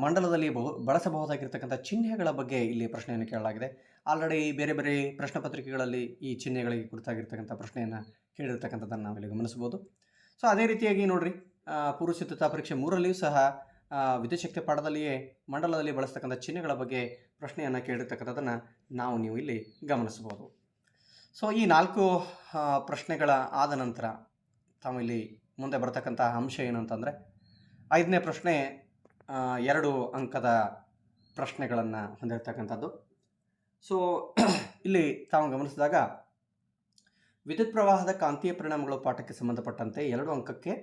ಮಂಡಲದಲ್ಲಿ ಬಳಸಬಹುದಾಗಿರ್ತಕ್ಕಂಥ ಚಿಹ್ನೆಗಳ ಬಗ್ಗೆ ಇಲ್ಲಿ ಪ್ರಶ್ನೆಯನ್ನು ಕೇಳಲಾಗಿದೆ. ಆಲ್ರೆಡಿ ಬೇರೆ ಬೇರೆ ಪ್ರಶ್ನೆ ಪತ್ರಿಕೆಗಳಲ್ಲಿ ಈ ಚಿಹ್ನೆಗಳಿಗೆ ಕುರಿತಾಗಿರ್ತಕ್ಕಂಥ ಪ್ರಶ್ನೆಯನ್ನು ಕೇಳಿರ್ತಕ್ಕಂಥದ್ದನ್ನು ನಾವಿಲ್ಲಿ ಗಮನಿಸ್ಬೋದು. ಸೊ ಅದೇ ರೀತಿಯಾಗಿ ನೋಡಿರಿ, ಪೂರ್ವಸಿದ್ಧತಾ ಪರೀಕ್ಷೆ 3ರಲ್ಲಿಯೂ ಸಹ ವಿದ್ಯುತ್ ಶಕ್ತಿ ಪಾಠದಲ್ಲಿಯೇ ಮಂಡಲದಲ್ಲಿ ಬಳಸ್ತಕ್ಕಂಥ ಚಿಹ್ನೆಗಳ ಬಗ್ಗೆ ಪ್ರಶ್ನೆಯನ್ನು ಕೇಳಿರ್ತಕ್ಕಂಥದ್ದನ್ನು ನೀವು ಇಲ್ಲಿ ಗಮನಿಸ್ಬೋದು. ಸೊ ಈ 4 ಪ್ರಶ್ನೆಗಳ ಆದ ನಂತರ ತಾವಿಲ್ಲಿ ಮುಂದೆ ಬರ್ತಕ್ಕಂಥ ಅಂಶ ಏನು ಅಂತಂದರೆ, 5ನೇ ಪ್ರಶ್ನೆ 2 ಅಂಕದ ಪ್ರಶ್ನೆಗಳನ್ನು ಹೊಂದಿರತಕ್ಕಂಥದ್ದು. ಸೊ ಇಲ್ಲಿ ತಾವು ಗಮನಿಸಿದಾಗ ವಿದ್ಯುತ್ ಪ್ರವಾಹದ ಕಾಂತೀಯ ಪರಿಣಾಮಗಳು ಪಾಠಕ್ಕೆ ಸಂಬಂಧಪಟ್ಟಂತೆ 2 ಅಂಕಕ್ಕೆ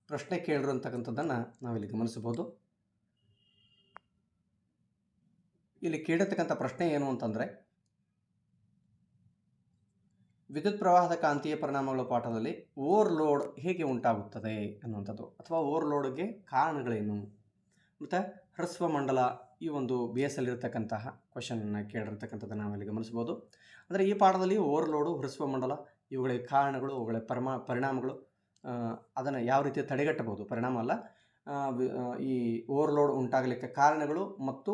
ಪ್ರಶ್ನೆ ಕೇಳಿರುವಂತಕ್ಕಂಥದ್ದನ್ನು ನಾವಿಲ್ಲಿ ಗಮನಿಸಬಹುದು. ಇಲ್ಲಿ ಕೇಳಿರ್ತಕ್ಕಂಥ ಪ್ರಶ್ನೆ ಏನು ಅಂತಂದರೆ, ವಿದ್ಯುತ್ ಪ್ರವಾಹದ ಕಾಂತೀಯ ಪರಿಣಾಮಗಳ ಪಾಠದಲ್ಲಿ ಓವರ್ಲೋಡ್ ಹೇಗೆ ಉಂಟಾಗುತ್ತದೆ ಅನ್ನುವಂಥದ್ದು, ಅಥವಾ ಓವರ್ಲೋಡ್ಗೆ ಕಾರಣಗಳೇನು, ಮತ್ತು ಹ್ರಸ್ವ ಮಂಡಲ, ಈ ಒಂದು ಬೇಸಲ್ಲಿರ್ತಕ್ಕಂತಹ ಕ್ವಶನನ್ನು ಕೇಳಿರ್ತಕ್ಕಂಥದ್ದನ್ನು ನಾವಿಲ್ಲಿ ಗಮನಿಸ್ಬೋದು. ಅಂದರೆ ಈ ಪಾಠದಲ್ಲಿ ಓವರ್ಲೋಡು, ಹ್ರಸ್ವ ಮಂಡಲ ಇವುಗಳಿಗೆ ಕಾರಣಗಳು, ಅವುಗಳ ಪರಿಣಾಮಗಳು, ಅದನ್ನು ಯಾವ ರೀತಿ ತಡೆಗಟ್ಟಬಹುದು, ಪರಿಣಾಮ ಅಲ್ಲ, ಈ ಓವರ್ಲೋಡ್ ಉಂಟಾಗಲಿಕ್ಕೆ ಕಾರಣಗಳು ಮತ್ತು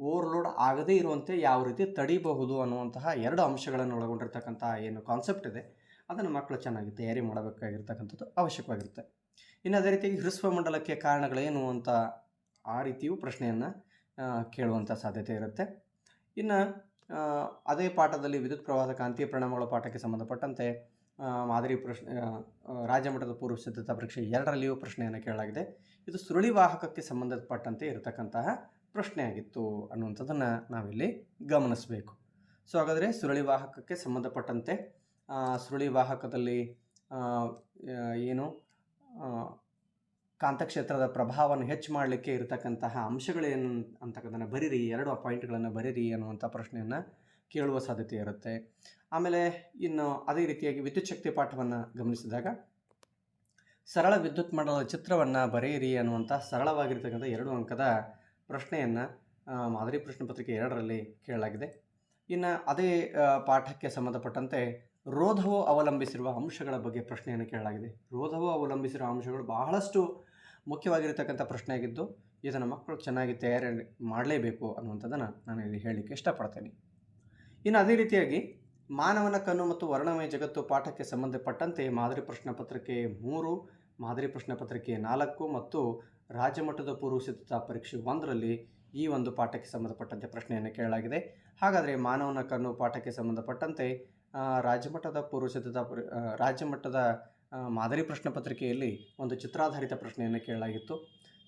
ಓವರ್ಲೋಡ್ ಆಗದೇ ಇರುವಂತೆ ಯಾವ ರೀತಿ ತಡಿಬಹುದು ಅನ್ನುವಂತಹ 2 ಅಂಶಗಳನ್ನು ಒಳಗೊಂಡಿರ್ತಕ್ಕಂಥ ಏನು ಕಾನ್ಸೆಪ್ಟ್ ಇದೆ ಅದನ್ನು ಮಕ್ಕಳು ಚೆನ್ನಾಗಿ ತಯಾರಿ ಮಾಡಬೇಕಾಗಿರ್ತಕ್ಕಂಥದ್ದು ಅವಶ್ಯಕವಾಗಿರುತ್ತೆ. ಇನ್ನು ಅದೇ ರೀತಿಯಾಗಿ ಹ್ರಸ್ವ ಮಂಡಲಕ್ಕೆ ಕಾರಣಗಳೇನು ಅಂತ ಆ ರೀತಿಯೂ ಪ್ರಶ್ನೆಯನ್ನು ಕೇಳುವಂಥ ಸಾಧ್ಯತೆ ಇರುತ್ತೆ. ಇನ್ನು ಅದೇ ಪಾಠದಲ್ಲಿ ವಿದ್ಯುತ್ ಪ್ರವಾಹದ ಕಾಂತೀಯ ಪರಿಣಾಮಗಳ ಪಾಠಕ್ಕೆ ಸಂಬಂಧಪಟ್ಟಂತೆ ಮಾದರಿ ಪ್ರಶ್ನೆ ರಾಜ್ಯಮಟ್ಟದ ಪೂರ್ವ ಸಿದ್ಧತಾ ಪರೀಕ್ಷೆ 2ರಲ್ಲಿಯೂ ಪ್ರಶ್ನೆಯನ್ನು ಕೇಳಲಾಗಿದೆ. ಇದು ಸುರುಳಿ ವಾಹಕಕ್ಕೆ ಸಂಬಂಧಪಟ್ಟಂತೆ ಇರತಕ್ಕಂತಹ ಪ್ರಶ್ನೆ ಆಗಿತ್ತು ಅನ್ನುವಂಥದ್ದನ್ನು ನಾವಿಲ್ಲಿ ಗಮನಿಸಬೇಕು. ಸೊ ಹಾಗಾದರೆ ಸುರುಳಿ ವಾಹಕಕ್ಕೆ ಸಂಬಂಧಪಟ್ಟಂತೆ ಸುರುಳಿ ವಾಹಕದಲ್ಲಿ ಏನು ಕಾಂತಕ್ಷೇತ್ರದ ಪ್ರಭಾವವನ್ನು ಹೆಚ್ಚು ಮಾಡಲಿಕ್ಕೆ ಇರತಕ್ಕಂತಹ ಅಂಶಗಳೇನು ಅಂತಕ್ಕಂಥದ್ದನ್ನು ಬರೀರಿ, 2 ಪಾಯಿಂಟ್ಗಳನ್ನು ಬರೀರಿ ಅನ್ನುವಂಥ ಪ್ರಶ್ನೆಯನ್ನು ಕೇಳುವ ಸಾಧ್ಯತೆ ಇರುತ್ತೆ. ಆಮೇಲೆ ಇನ್ನು ಅದೇ ರೀತಿಯಾಗಿ ವಿದ್ಯುತ್ ಶಕ್ತಿ ಪಾಠವನ್ನು ಗಮನಿಸಿದಾಗ ಸರಳ ವಿದ್ಯುತ್ ಮಂಡಲದ ಚಿತ್ರವನ್ನು ಬರೆಯಿರಿ ಅನ್ನುವಂಥ ಸರಳವಾಗಿರ್ತಕ್ಕಂಥ 2 ಅಂಕದ ಪ್ರಶ್ನೆಯನ್ನು ಮಾದರಿ ಪ್ರಶ್ನೆ ಪತ್ರಿಕೆ 2ರಲ್ಲಿ ಕೇಳಲಾಗಿದೆ. ಇನ್ನು ಅದೇ ಪಾಠಕ್ಕೆ ಸಂಬಂಧಪಟ್ಟಂತೆ ರೋಧವು ಅವಲಂಬಿಸಿರುವ ಅಂಶಗಳ ಬಗ್ಗೆ ಪ್ರಶ್ನೆಯನ್ನು ಕೇಳಲಾಗಿದೆ. ರೋಧವು ಅವಲಂಬಿಸಿರುವ ಅಂಶಗಳು ಬಹಳಷ್ಟು ಮುಖ್ಯವಾಗಿರ್ತಕ್ಕಂಥ ಪ್ರಶ್ನೆಯಾಗಿದ್ದು ಇದನ್ನು ಮಕ್ಕಳು ಚೆನ್ನಾಗಿ ತಯಾರಿ ಮಾಡಲೇಬೇಕು ಅನ್ನುವಂಥದ್ದನ್ನು ನಾನು ಇಲ್ಲಿ ಹೇಳಲಿಕ್ಕೆ ಇಷ್ಟಪಡ್ತೇನೆ. ಇನ್ನು ಅದೇ ರೀತಿಯಾಗಿ ಮಾನವನ ಕಣ್ಣು ಮತ್ತು ವರ್ಣಮಯ ಜಗತ್ತು ಪಾಠಕ್ಕೆ ಸಂಬಂಧಪಟ್ಟಂತೆ ಮಾದರಿ ಪ್ರಶ್ನೆ ಪತ್ರಿಕೆ 3, ಮಾದರಿ ಪ್ರಶ್ನೆ ಪತ್ರಿಕೆ 4 ಮತ್ತು ರಾಜ್ಯಮಟ್ಟದ ಪೂರ್ವ ಸಿದ್ಧತಾ ಪರೀಕ್ಷೆ 1ರಲ್ಲಿ ಈ ಒಂದು ಪಾಠಕ್ಕೆ ಸಂಬಂಧಪಟ್ಟಂತೆ ಪ್ರಶ್ನೆಯನ್ನು ಕೇಳಲಾಗಿದೆ. ಹಾಗಾದರೆ ಮಾನವನ ಕಣ್ಣು ಪಾಠಕ್ಕೆ ಸಂಬಂಧಪಟ್ಟಂತೆ ರಾಜ್ಯಮಟ್ಟದ ಪೂರ್ವ ಸಿದ್ಧತಾ ರಾಜ್ಯಮಟ್ಟದ ಮಾದರಿ ಪ್ರಶ್ನೆ ಪತ್ರಿಕೆಯಲ್ಲಿ ಒಂದು ಚಿತ್ರಾಧಾರಿತ ಪ್ರಶ್ನೆಯನ್ನು ಕೇಳಲಾಗಿತ್ತು.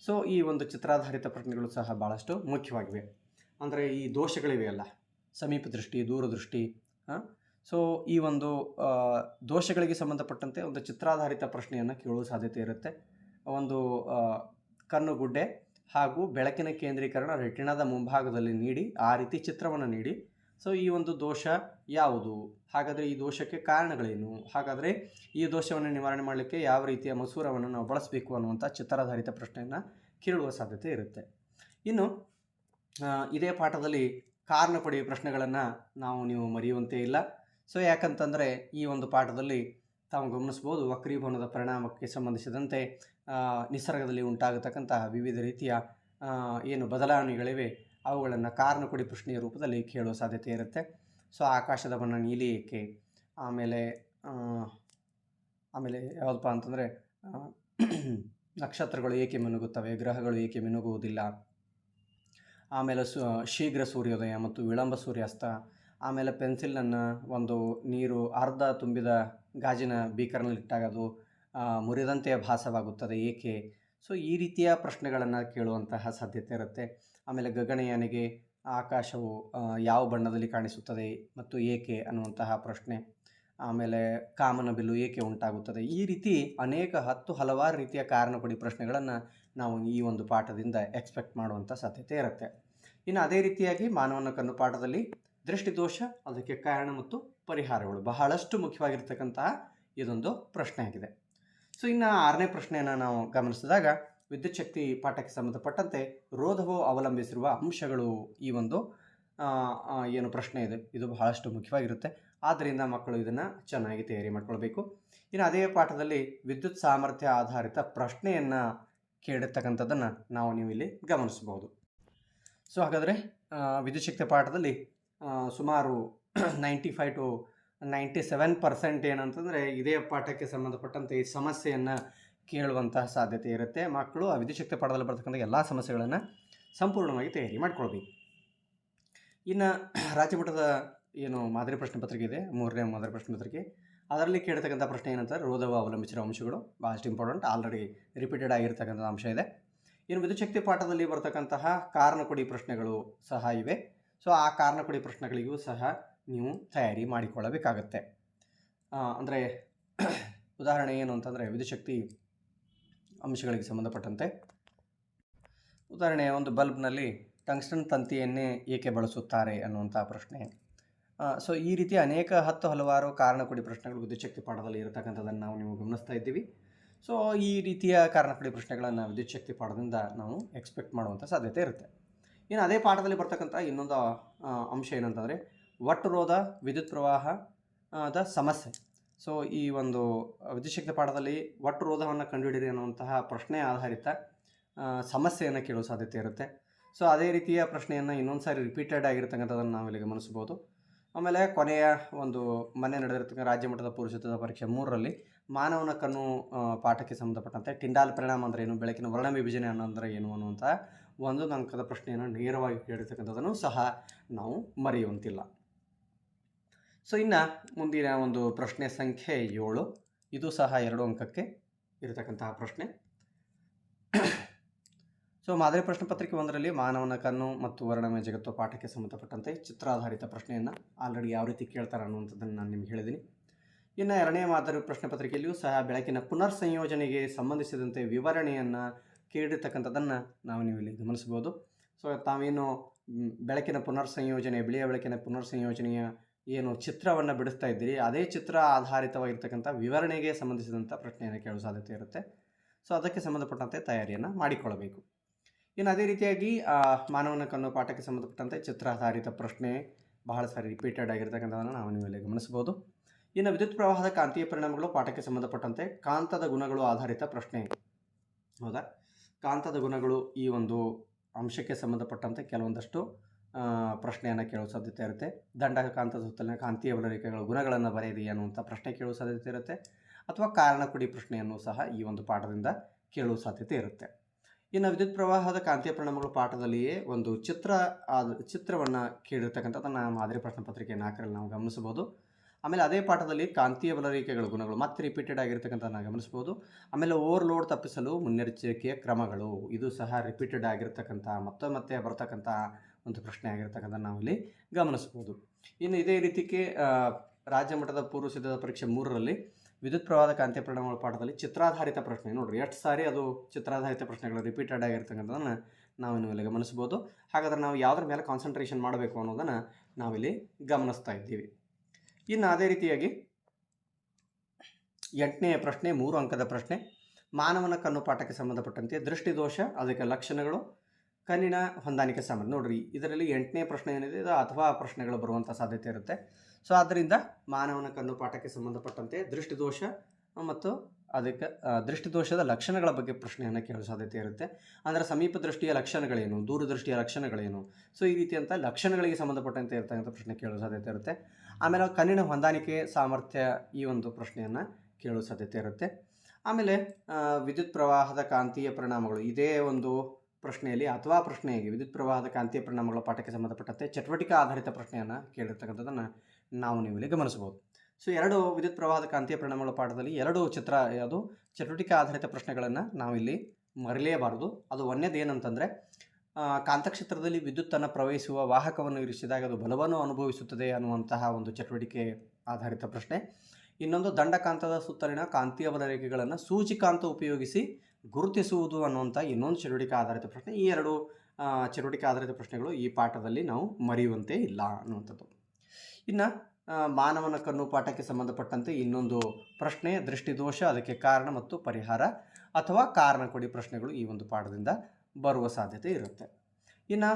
ಸೊ ಈ ಒಂದು ಚಿತ್ರಾಧಾರಿತ ಪ್ರಶ್ನೆಗಳು ಸಹ ಭಾಳಷ್ಟು ಮುಖ್ಯವಾಗಿವೆ. ಅಂದರೆ ಈ ದೋಷಗಳಿವೆಯಲ್ಲ, ಸಮೀಪ ದೃಷ್ಟಿ, ದೂರದೃಷ್ಟಿ, ಸೊ ಈ ಒಂದು ದೋಷಗಳಿಗೆ ಸಂಬಂಧಪಟ್ಟಂತೆ ಒಂದು ಚಿತ್ರಾಧಾರಿತ ಪ್ರಶ್ನೆಯನ್ನು ಕೇಳುವ ಸಾಧ್ಯತೆ ಇರುತ್ತೆ. ಒಂದು ಕಣ್ಣುಗುಡ್ಡೆ ಹಾಗೂ ಬೆಳಕಿನ ಕೇಂದ್ರೀಕರಣ ರೆಟಿನಾದ ಮುಂಭಾಗದಲ್ಲಿ ನೀಡಿ ಆ ರೀತಿ ಚಿತ್ರವನ್ನು ನೀಡಿ, ಸೊ ಈ ಒಂದು ದೋಷ ಯಾವುದು, ಹಾಗಾದರೆ ಈ ದೋಷಕ್ಕೆ ಕಾರಣಗಳೇನು, ಹಾಗಾದರೆ ಈ ದೋಷವನ್ನು ನಿವಾರಣೆ ಮಾಡಲಿಕ್ಕೆ ಯಾವ ರೀತಿಯ ಮಸೂರವನ್ನು ನಾವು ಬಳಸಬೇಕು ಅನ್ನುವಂಥ ಚಿತ್ರಾಧಾರಿತ ಪ್ರಶ್ನೆಯನ್ನು ಕೇಳುವ ಸಾಧ್ಯತೆ ಇರುತ್ತೆ. ಇನ್ನು ಇದೇ ಪಾಠದಲ್ಲಿ ಕಾರಣ ಕೊಡಿ ಪ್ರಶ್ನೆಗಳನ್ನು ನೀವು ಮರೆಯುವಂತೆ ಇಲ್ಲ. ಸೊ ಯಾಕಂತಂದರೆ ಈ ಒಂದು ಪಾಠದಲ್ಲಿ ತಾವು ಗಮನಿಸ್ಬೋದು, ವಕ್ರೀಭವನದ ಪರಿಣಾಮಕ್ಕೆ ಸಂಬಂಧಿಸಿದಂತೆ ನಿಸರ್ಗದಲ್ಲಿ ಉಂಟಾಗತಕ್ಕಂಥ ವಿವಿಧ ರೀತಿಯ ಏನು ಬದಲಾವಣೆಗಳಿವೆ ಅವುಗಳನ್ನು ಕಾರಣ ಕೊಡಿ ಪ್ರಶ್ನೆಯ ರೂಪದಲ್ಲಿ ಕೇಳುವ ಸಾಧ್ಯತೆ ಇರುತ್ತೆ. ಸೊ ಆಕಾಶದ ಬಣ್ಣ ನೀಲಿ ಏಕೆ, ಆಮೇಲೆ ಯಾವುದಪ್ಪ ಅಂತಂದರೆ ನಕ್ಷತ್ರಗಳು ಏಕೆ ಮಿನುಗುತ್ತವೆ, ಗ್ರಹಗಳು ಏಕೆ ಮಿನುಗುವುದಿಲ್ಲ, ಆಮೇಲೆ ಶೀಘ್ರ ಸೂರ್ಯೋದಯ ಮತ್ತು ವಿಳಂಬ ಸೂರ್ಯಾಸ್ತ, ಆಮೇಲೆ ಪೆನ್ಸಿಲನ್ನು ಒಂದು ನೀರು ಅರ್ಧ ತುಂಬಿದ ಗಾಜಿನ ಬೀಕರ್ನಲ್ಲಿಟ್ಟಾಗ ಅದು ಮುರಿದಂತೆ ಭಾಸವಾಗುತ್ತದೆ ಏಕೆ. ಸೊ ಈ ರೀತಿಯ ಪ್ರಶ್ನೆಗಳನ್ನು ಕೇಳುವಂತಹ ಸಾಧ್ಯತೆ ಇರುತ್ತೆ. ಆಮೇಲೆ ಗಗನಯಾನಿಗೆ ಆಕಾಶವು ಯಾವ ಬಣ್ಣದಲ್ಲಿ ಕಾಣಿಸುತ್ತದೆ ಮತ್ತು ಏಕೆ ಅನ್ನುವಂತಹ ಪ್ರಶ್ನೆ, ಆಮೇಲೆ ಕಾಮನಬಿಲ್ಲು ಏಕೆ ಉಂಟಾಗುತ್ತದೆ, ಈ ರೀತಿ ಅನೇಕ ಹಲವಾರು ರೀತಿಯ ಕಾರಣ ಕೊಡಿ ಪ್ರಶ್ನೆಗಳನ್ನು ನಾವು ಈ ಒಂದು ಪಾಠದಿಂದ ಎಕ್ಸ್ಪೆಕ್ಟ್ ಮಾಡುವಂಥ ಸಾಧ್ಯತೆ ಇರುತ್ತೆ. ಇನ್ನು ಅದೇ ರೀತಿಯಾಗಿ ಮಾನವನ ಕಣ್ಣು ಪಾಠದಲ್ಲಿ ದೃಷ್ಟಿದೋಷ, ಅದಕ್ಕೆ ಕಾರಣ ಮತ್ತು ಪರಿಹಾರಗಳು ಬಹಳಷ್ಟು ಮುಖ್ಯವಾಗಿರ್ತಕ್ಕಂತಹ ಇದೊಂದು ಪ್ರಶ್ನೆ ಆಗಿದೆ. ಸೊ ಇನ್ನು 6ನೇ ಪ್ರಶ್ನೆಯನ್ನು ನಾವು ಗಮನಿಸಿದಾಗ ವಿದ್ಯುತ್ ಶಕ್ತಿ ಪಾಠಕ್ಕೆ ಸಂಬಂಧಪಟ್ಟಂತೆ ರೋಧವು ಅವಲಂಬಿಸಿರುವ ಅಂಶಗಳು ಈ ಒಂದು ಏನು ಪ್ರಶ್ನೆ ಇದೆ, ಇದು ಬಹಳಷ್ಟು ಮುಖ್ಯವಾಗಿರುತ್ತೆ. ಆದ್ದರಿಂದ ಮಕ್ಕಳು ಇದನ್ನು ಚೆನ್ನಾಗಿ ತಯಾರಿ ಮಾಡ್ಕೊಳ್ಬೇಕು. ಇನ್ನು ಅದೇ ಪಾಠದಲ್ಲಿ ವಿದ್ಯುತ್ ಸಾಮರ್ಥ್ಯ ಆಧಾರಿತ ಪ್ರಶ್ನೆಯನ್ನು ಕೇಳಿರ್ತಕ್ಕಂಥದ್ದನ್ನು ನೀವು ಇಲ್ಲಿ ಗಮನಿಸಬಹುದು. ಸೊ ಹಾಗಾದರೆ ವಿದ್ಯುತ್ ಶಕ್ತಿ ಪಾಠದಲ್ಲಿ ಸುಮಾರು 95 to 97% ಏನಂತಂದರೆ ಇದೇ ಪಾಠಕ್ಕೆ ಸಂಬಂಧಪಟ್ಟಂತೆ ಈ ಸಮಸ್ಯೆಯನ್ನು ಕೇಳುವಂತಹ ಸಾಧ್ಯತೆ ಇರುತ್ತೆ. ಮಕ್ಕಳು ಆ ವಿದ್ಯುತ್ ಶಕ್ತಿ ಪಾಠದಲ್ಲಿ ಬರ್ತಕ್ಕಂಥ ಎಲ್ಲ ಸಮಸ್ಯೆಗಳನ್ನು ಸಂಪೂರ್ಣವಾಗಿ ತಯಾರಿ ಮಾಡ್ಕೊಳ್ಬೇಕು. ಇನ್ನು ರಾಜ್ಯಮಟ್ಟದ ಏನು ಮಾದರಿ ಪ್ರಶ್ನೆ ಪತ್ರಿಕೆ ಇದೆ, 3ನೇ ಮಾದರಿ ಪ್ರಶ್ನೆ ಪತ್ರಿಕೆ, ಅದರಲ್ಲಿ ಕೇಳ್ತಕ್ಕಂಥ ಪ್ರಶ್ನೆ ಏನಂತಾರೆ ರೋಧವು ಅವಲಂಬಿಸಿರೋ ಅಂಶಗಳು, ಭಾಳಷ್ಟು ಇಂಪಾರ್ಟೆಂಟ್, ಆಲ್ರೆಡಿ ರಿಪೀಟೆಡ್ ಆಗಿರ್ತಕ್ಕಂಥ ಅಂಶ ಇದೆ. ಇನ್ನು ವಿದ್ಯುತ್ ಶಕ್ತಿ ಪಾಠದಲ್ಲಿ ಬರ್ತಕ್ಕಂತಹ ಕಾರಣ ಕೊಡಿ ಪ್ರಶ್ನೆಗಳು ಸಹ ಇವೆ. ಸೊ ಆ ಕಾರಣ ಕೊಡಿ ಪ್ರಶ್ನೆಗಳಿಗೂ ಸಹ ನೀವು ತಯಾರಿ ಮಾಡಿಕೊಳ್ಳಬೇಕಾಗತ್ತೆ. ಅಂದರೆ ಉದಾಹರಣೆ ಏನು ಅಂತಂದರೆ ವಿದ್ಯುತ್ ಶಕ್ತಿ ಅಂಶಗಳಿಗೆ ಸಂಬಂಧಪಟ್ಟಂತೆ ಉದಾಹರಣೆ, ಒಂದು ಬಲ್ಬ್ನಲ್ಲಿ ಟಂಗ್ಸ್ಟನ್ ತಂತಿಯನ್ನೇ ಏಕೆ ಬಳಸುತ್ತಾರೆ ಅನ್ನುವಂಥ ಪ್ರಶ್ನೆ. ಸೊ ಈ ರೀತಿ ಅನೇಕ ಹಲವಾರು ಕಾರಣ ಕೊಡಿ ಪ್ರಶ್ನೆಗಳು ವಿದ್ಯುತ್ ಶಕ್ತಿ ಪಾಠದಲ್ಲಿ ಇರತಕ್ಕಂಥದ್ದನ್ನು ನೀವು ಗಮನಿಸ್ತಾ ಇದ್ದೀವಿ. ಸೊ ಈ ರೀತಿಯ ಕಾರಣ ಕೊಡಿ ಪ್ರಶ್ನೆಗಳನ್ನು ವಿದ್ಯುತ್ ಶಕ್ತಿ ಪಾಠದಿಂದ ನಾವು ಎಕ್ಸ್ಪೆಕ್ಟ್ ಮಾಡುವಂಥ ಸಾಧ್ಯತೆ ಇರುತ್ತೆ. ಇನ್ನು ಅದೇ ಪಾಠದಲ್ಲಿ ಬರ್ತಕ್ಕಂಥ ಇನ್ನೊಂದು ಅಂಶ ಏನಂತಂದರೆ ಒಟ್ಟು ರೋಧ ವಿದ್ಯುತ್ ಪ್ರವಾಹದ ಸಮಸ್ಯೆ. ಸೊ ಈ ಒಂದು ವಿದ್ಯುತ್ ಶಕ್ತಿ ಪಾಠದಲ್ಲಿ ಒಟ್ಟು ರೋಧವನ್ನು ಕಂಡುಹಿಡಿಯಿರಿ ಅನ್ನುವಂತಹ ಪ್ರಶ್ನೆ ಆಧಾರಿತ ಸಮಸ್ಯೆಯನ್ನು ಕೇಳುವ ಸಾಧ್ಯತೆ ಇರುತ್ತೆ. ಸೊ ಅದೇ ರೀತಿಯ ಪ್ರಶ್ನೆಯನ್ನು ಇನ್ನೊಂದು ಸಾರಿ ರಿಪೀಟೆಡ್ ಆಗಿರ್ತಕ್ಕಂಥದ್ದನ್ನು ನಾವಿಲ್ಲಿ ಗಮನಿಸ್ಬೋದು. ಆಮೇಲೆ ಕೊನೆಯ ಒಂದು ಮೊನ್ನೆ ನಡೆದಿರ್ತಕ್ಕಂಥ ರಾಜ್ಯ ಮಟ್ಟದ ಪೂರ್ವಸಿದ್ಧತಾ ಪರೀಕ್ಷೆ 3ರಲ್ಲಿ ಮಾನವನ ಕಣ್ಣು ಪಾಠಕ್ಕೆ ಸಂಬಂಧಪಟ್ಟಂತೆ ಟಿಂಡಾಲ್ ಪರಿಣಾಮ ಅಂದರೆ ಏನು, ಬೆಳಕಿನ ವರ್ಣ ವಿಭಜನೆ ಅಂದರೆ ಏನು ಅನ್ನುವಂಥ 1 ಅಂಕದ ಪ್ರಶ್ನೆಯನ್ನು ನೇರವಾಗಿ ಕೇಳಿರ್ತಕ್ಕಂಥದ್ದನ್ನು ಸಹ ನಾವು ಮರೆಯುವಂತಿಲ್ಲ. ಸೊ ಇನ್ನು ಮುಂದಿನ ಒಂದು ಪ್ರಶ್ನೆ ಸಂಖ್ಯೆ 7, ಇದು ಸಹ 2 ಅಂಕಕ್ಕೆ ಇರತಕ್ಕಂತಹ ಪ್ರಶ್ನೆ. ಸೊ ಮಾದರಿ ಪ್ರಶ್ನೆ ಪತ್ರಿಕೆ 1ರಲ್ಲಿ ಮಾನವನ ಕಣ್ಣು ಮತ್ತು ವರ್ಣಮಯ ಜಗತ್ತು ಪಾಠಕ್ಕೆ ಸಂಬಂಧಪಟ್ಟಂತೆ ಚಿತ್ರಾಧಾರಿತ ಪ್ರಶ್ನೆಯನ್ನು ಆಲ್ರೆಡಿ ಯಾವ ರೀತಿ ಕೇಳ್ತಾರೆ ಅನ್ನುವಂಥದ್ದನ್ನು ನಾನು ನಿಮ್ಗೆ ಹೇಳಿದ್ದೀನಿ. ಇನ್ನು 2ನೇ ಮಾದರಿ ಪ್ರಶ್ನೆ ಪತ್ರಿಕೆಯಲ್ಲಿಯೂ ಸಹ ಬೆಳಕಿನ ಪುನರ್ ಸಂಯೋಜನೆಗೆ ಸಂಬಂಧಿಸಿದಂತೆ ವಿವರಣೆಯನ್ನು ಕೇಳಿರ್ತಕ್ಕಂಥದ್ದನ್ನು ನೀವು ಇಲ್ಲಿ ಗಮನಿಸ್ಬೋದು. ಸೊ ತಾವೇನು ಬೆಳಕಿನ ಪುನರ್ ಸಂಯೋಜನೆ, ಬಿಳಿಯ ಬೆಳಕಿನ ಪುನರ್ ಸಂಯೋಜನೆಯ ಏನು ಚಿತ್ರವನ್ನು ಬಿಡಿಸ್ತಾ ಇದ್ದೀರಿ, ಅದೇ ಚಿತ್ರ ಆಧಾರಿತವಾಗಿರ್ತಕ್ಕಂಥ ವಿವರಣೆಗೆ ಸಂಬಂಧಿಸಿದಂಥ ಪ್ರಶ್ನೆಯನ್ನು ಕೇಳುವ ಸಾಧ್ಯತೆ ಇರುತ್ತೆ. ಸೊ ಅದಕ್ಕೆ ಸಂಬಂಧಪಟ್ಟಂತೆ ತಯಾರಿಯನ್ನು ಮಾಡಿಕೊಳ್ಳಬೇಕು. ಇನ್ನು ಅದೇ ರೀತಿಯಾಗಿ ಮಾನವನ ಕಣ್ಣು ಪಾಠಕ್ಕೆ ಸಂಬಂಧಪಟ್ಟಂತೆ ಚಿತ್ರಾಧಾರಿತ ಪ್ರಶ್ನೆ ಬಹಳ ಸಾರಿ ರಿಪೀಟೆಡ್ ಆಗಿರ್ತಕ್ಕಂಥದ್ದನ್ನು ನೀವು ಇಲ್ಲಿ ಗಮನಿಸ್ಬೋದು. ಇನ್ನು ವಿದ್ಯುತ್ ಪ್ರವಾಹದ ಕಾಂತೀಯ ಪರಿಣಾಮಗಳು ಪಾಠಕ್ಕೆ ಸಂಬಂಧಪಟ್ಟಂತೆ ಕಾಂತದ ಗುಣಗಳು ಆಧಾರಿತ ಪ್ರಶ್ನೆ. ಹೌದಾ, ಕಾಂತದ ಗುಣಗಳು ಈ ಒಂದು ಅಂಶಕ್ಕೆ ಸಂಬಂಧಪಟ್ಟಂತೆ ಕೆಲವೊಂದಷ್ಟು ಪ್ರಶ್ನೆಯನ್ನು ಕೇಳುವ ಸಾಧ್ಯತೆ ಇರುತ್ತೆ. ದಂಡ ಕಾಂತದ ಸುತ್ತಲಿನ ಕಾಂತೀಯ ಬಲರೇಖೆಗಳ ಗುಣಗಳನ್ನು ಬರೆಯಿರಿ ಅನ್ನುವಂಥ ಪ್ರಶ್ನೆ ಕೇಳುವ ಸಾಧ್ಯತೆ ಇರುತ್ತೆ. ಅಥವಾ ಕಾರಣ ಕೊಡಿ ಪ್ರಶ್ನೆಯನ್ನು ಸಹ ಈ ಒಂದು ಪಾಠದಿಂದ ಕೇಳುವ ಸಾಧ್ಯತೆ ಇರುತ್ತೆ. ಇನ್ನು ವಿದ್ಯುತ್ ಪ್ರವಾಹದ ಕಾಂತೀಯ ಪರಿಣಾಮಗಳು ಪಾಠದಲ್ಲಿಯೇ ಒಂದು ಚಿತ್ರವನ್ನು ಕೇಳಿರ್ತಕ್ಕಂಥದ್ದನ್ನು ಮಾದರಿ ಪ್ರಶ್ನೆ ಪತ್ರಿಕೆ 4ರಲ್ಲಿ ನಾವು ಗಮನಿಸಬಹುದು. ಆಮೇಲೆ ಅದೇ ಪಾಠದಲ್ಲಿ ಕಾಂತೀಯ ಬಲರೇಖೆಗಳ ಗುಣಗಳು ಮತ್ತೆ ರಿಪೀಟೆಡ್ ಆಗಿರ್ತಕ್ಕಂಥದ್ದನ್ನು ಗಮನಿಸ್ಬೋದು. ಆಮೇಲೆ ಓವರ್ಲೋಡ್ ತಪ್ಪಿಸಲು ಮುನ್ನೆಚ್ಚರಿಕೆಯ ಕ್ರಮಗಳು, ಇದು ಸಹ ರಿಪೀಟೆಡ್ ಆಗಿರ್ತಕ್ಕಂಥ ಮತ್ತೆ ಬರ್ತಕ್ಕಂಥ ಒಂದು ಪ್ರಶ್ನೆ ಆಗಿರ್ತಕ್ಕಂಥದ್ದು ನಾವಿಲ್ಲಿ ಗಮನಿಸ್ಬೋದು. ಇನ್ನು ಇದೇ ರೀತಿಗೆ ರಾಜ್ಯ ಮಟ್ಟದ ಪೂರ್ವಸಿದ್ಧತಾ ಪರೀಕ್ಷೆ 3ರಲ್ಲಿ ವಿದ್ಯುತ್ ಪ್ರವಾಹದ ಕಾಂತೀಯ ಪರಿಣಾಮಗಳ ಪಾಠದಲ್ಲಿ ಚಿತ್ರಾಧಾರಿತ ಪ್ರಶ್ನೆ, ನೋಡಿರಿ ಎಷ್ಟು ಸಾರಿ ಅದು ಚಿತ್ರಾಧಾರಿತ ಪ್ರಶ್ನೆಗಳು ರಿಪೀಟೆಡ್ ಆಗಿರ್ತಕ್ಕಂಥದ್ದನ್ನು ನಾವಿಲ್ಲಿ ಗಮನಿಸ್ಬೋದು. ಹಾಗಾದರೆ ನಾವು ಯಾವುದ್ರ ಮೇಲೆ ಕಾನ್ಸಂಟ್ರೇಷನ್ ಮಾಡಬೇಕು ಅನ್ನೋದನ್ನು ನಾವಿಲ್ಲಿ ಗಮನಿಸ್ತಾ ಇದ್ದೀವಿ. ಇನ್ನು ಅದೇ ರೀತಿಯಾಗಿ 8ನೇ ಪ್ರಶ್ನೆ 3 ಅಂಕದ ಪ್ರಶ್ನೆ, ಮಾನವನ ಕಣ್ಣು ಪಾಠಕ್ಕೆ ಸಂಬಂಧಪಟ್ಟಂತೆ ದೃಷ್ಟಿದೋಷ, ಅದಕ್ಕೆ ಲಕ್ಷಣಗಳು, ಕಣ್ಣಿನ ಹೊಂದಾಣಿಕೆ ಸಾಮರ್ಥ್ಯ. ನೋಡಿರಿ ಇದರಲ್ಲಿ 8ನೇ ಪ್ರಶ್ನೆ ಏನಿದೆ ಇದು ಅಥವಾ ಪ್ರಶ್ನೆಗಳು ಬರುವಂಥ ಸಾಧ್ಯತೆ ಇರುತ್ತೆ. ಸೊ ಆದ್ದರಿಂದ ಮಾನವನ ಕಣ್ಣು ಪಾಠಕ್ಕೆ ಸಂಬಂಧಪಟ್ಟಂತೆ ದೃಷ್ಟಿದೋಷ ಮತ್ತು ಅದಕ್ಕೆ ದೃಷ್ಟಿದೋಷದ ಲಕ್ಷಣಗಳ ಬಗ್ಗೆ ಪ್ರಶ್ನೆಯನ್ನು ಕೇಳುವ ಸಾಧ್ಯತೆ ಇರುತ್ತೆ. ಅಂದರೆ ಸಮೀಪ ದೃಷ್ಟಿಯ ಲಕ್ಷಣಗಳೇನು, ದೂರದೃಷ್ಟಿಯ ಲಕ್ಷಣಗಳೇನು, ಸೊ ಈ ರೀತಿಯಂಥ ಲಕ್ಷಣಗಳಿಗೆ ಸಂಬಂಧಪಟ್ಟಂತೆ ಇರ್ತಕ್ಕಂಥ ಪ್ರಶ್ನೆ ಕೇಳುವ ಸಾಧ್ಯತೆ ಇರುತ್ತೆ. ಆಮೇಲೆ ಕಣ್ಣಿನ ಹೊಂದಾಣಿಕೆ ಸಾಮರ್ಥ್ಯ ಈ ಒಂದು ಪ್ರಶ್ನೆಯನ್ನು ಕೇಳುವ ಸಾಧ್ಯತೆ ಇರುತ್ತೆ. ಆಮೇಲೆ ವಿದ್ಯುತ್ ಪ್ರವಾಹದ ಕಾಂತೀಯ ಪರಿಣಾಮಗಳು, ಇದೇ ಒಂದು ಪ್ರಶ್ನೆಯಲ್ಲಿ ಅಥವಾ ಪ್ರಶ್ನೆಯಾಗಿ ವಿದ್ಯುತ್ ಪ್ರವಾಹದ ಕಾಂತೀಯ ಪರಿಣಾಮಗಳ ಪಾಠಕ್ಕೆ ಸಂಬಂಧಪಟ್ಟಂತೆ ಚಟುವಟಿಕೆ ಆಧಾರಿತ ಪ್ರಶ್ನೆಯನ್ನು ಕೇಳಿರ್ತಕ್ಕಂಥದ್ದನ್ನು ನೀವು ಇಲ್ಲಿ ಗಮನಿಸಬಹುದು. ಸೊ 2 ವಿದ್ಯುತ್ ಪ್ರವಾಹದ ಕಾಂತೀಯ ಪರಿಣಾಮಗಳ ಪಾಠದಲ್ಲಿ 2 ಚಟುವಟಿಕೆ ಆಧಾರಿತ ಪ್ರಶ್ನೆಗಳನ್ನು ನಾವಿಲ್ಲಿ ಮರೆಯಲೇಬಾರದು. ಅದು ಒಂದೇದು ಏನಂತಂದರೆ ಕಾಂತಕ್ಷೇತ್ರದಲ್ಲಿ ವಿದ್ಯುತ್ತನ್ನು ಪ್ರವಹಿಸುವ ವಾಹಕವನ್ನು ಇರಿಸಿದಾಗ ಅದು ಬಲವನ್ನು ಅನುಭವಿಸುತ್ತದೆ ಅನ್ನುವಂತಹ ಒಂದು ಚಟುವಟಿಕೆ ಆಧಾರಿತ ಪ್ರಶ್ನೆ. ಇನ್ನೊಂದು ದಂಡಕಾಂತದ ಸುತ್ತಲಿನ ಕಾಂತೀಯ ಬಲರೇಖೆಗಳನ್ನು ಸೂಚಿಕಾಂತ ಉಪಯೋಗಿಸಿ ಗುರುತಿಸುವುದು ಅನ್ನುವಂಥ ಇನ್ನೊಂದು ಚಟುವಟಿಕೆ ಆಧಾರಿತ ಪ್ರಶ್ನೆ. ಈ ಎರಡು ಚಟುವಟಿಕೆ ಆಧಾರಿತ ಪ್ರಶ್ನೆಗಳು ಈ ಪಾಠದಲ್ಲಿ ನಾವು ಮರೆಯುವಂತೆ ಇಲ್ಲ ಅನ್ನುವಂಥದ್ದು. ಇನ್ನು ಮಾನವನ ಕಣ್ಣು ಪಾಠಕ್ಕೆ ಸಂಬಂಧಪಟ್ಟಂತೆ ಇನ್ನೊಂದು ಪ್ರಶ್ನೆ ದೃಷ್ಟಿದೋಷ, ಅದಕ್ಕೆ ಕಾರಣ ಮತ್ತು ಪರಿಹಾರ ಅಥವಾ ಕಾರಣ ಕೊಡಿ ಪ್ರಶ್ನೆಗಳು ಈ ಒಂದು ಪಾಠದಿಂದ ಬರುವ ಸಾಧ್ಯತೆ ಇರುತ್ತೆ. ಇನ್ನು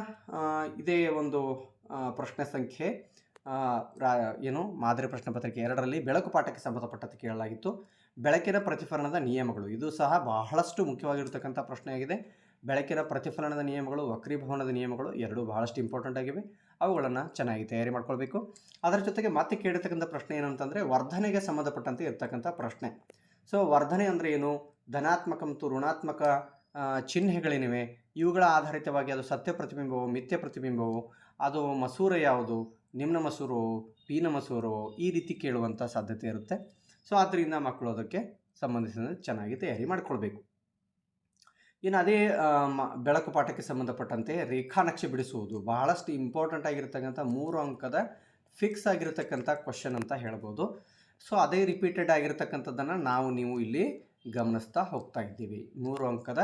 ಇದೇ ಒಂದು ಪ್ರಶ್ನೆ ಸಂಖ್ಯೆ ಮಾದರಿ ಪ್ರಶ್ನೆ ಪತ್ರಿಕೆ 2ರಲ್ಲಿ ಬೆಳಕು ಪಾಠಕ್ಕೆ ಸಂಬಂಧಪಟ್ಟಂತೆ ಕೇಳಲಾಗಿತ್ತು. ಬೆಳಕಿನ ಪ್ರತಿಫಲನದ ನಿಯಮಗಳು, ಇದು ಸಹ ಬಹಳಷ್ಟು ಮುಖ್ಯವಾಗಿರ್ತಕ್ಕಂಥ ಪ್ರಶ್ನೆಯಾಗಿದೆ. ಬೆಳಕಿನ ಪ್ರತಿಫಲನದ ನಿಯಮಗಳು, ವಕ್ರೀಭವನದ ನಿಯಮಗಳು ಎರಡೂ ಬಹಳಷ್ಟು ಇಂಪಾರ್ಟೆಂಟ್ ಆಗಿವೆ. ಅವುಗಳನ್ನು ಚೆನ್ನಾಗಿ ತಯಾರಿ ಮಾಡ್ಕೊಳ್ಬೇಕು. ಅದರ ಜೊತೆಗೆ ಮತ್ತೆ ಕೇಳಿರ್ತಕ್ಕಂಥ ಪ್ರಶ್ನೆ ಏನಂತಂದರೆ ವರ್ಧನೆಗೆ ಸಂಬಂಧಪಟ್ಟಂತೆ ಇರ್ತಕ್ಕಂಥ ಪ್ರಶ್ನೆ. ಸೊ ವರ್ಧನೆ ಅಂದರೆ ಏನು, ಧನಾತ್ಮಕ ಮತ್ತು ಋಣಾತ್ಮಕ ಚಿಹ್ನೆಗಳೇನಿವೆ ಇವುಗಳ ಆಧಾರಿತವಾಗಿ ಅದು ಸತ್ಯ ಪ್ರತಿಬಿಂಬವೋ ಮಿಥ್ಯ ಪ್ರತಿಬಿಂಬವೋ, ಅದು ಮಸೂರ ಯಾವುದು, ನಿಮ್ನ ಮಸೂರು ಪೀನ ಮಸೂರು, ಈ ರೀತಿ ಕೇಳುವಂಥ ಸಾಧ್ಯತೆ ಇರುತ್ತೆ. ಸೊ ಆದ್ದರಿಂದ ಮಕ್ಕಳು ಅದಕ್ಕೆ ಸಂಬಂಧಿಸಿದಂತೆ ಚೆನ್ನಾಗಿ ತಯಾರಿ ಮಾಡಿಕೊಳ್ಬೇಕು. ಇನ್ನು ಅದೇ ಬೆಳಕು ಪಾಠಕ್ಕೆ ಸಂಬಂಧಪಟ್ಟಂತೆ ರೇಖಾನಕ್ಷೆ ಬಿಡಿಸುವುದು ಬಹಳಷ್ಟು ಇಂಪಾರ್ಟೆಂಟ್ ಆಗಿರ್ತಕ್ಕಂಥ 3 ಅಂಕದ ಫಿಕ್ಸ್ ಆಗಿರತಕ್ಕಂಥ ಕ್ವಶನ್ ಅಂತ ಹೇಳ್ಬೋದು. ಸೊ ಅದೇ ರಿಪೀಟೆಡ್ ಆಗಿರ್ತಕ್ಕಂಥದ್ದನ್ನು ನೀವು ಇಲ್ಲಿ ಗಮನಿಸ್ತಾ ಹೋಗ್ತಾ ಇದ್ದೀವಿ. 3 ಅಂಕದ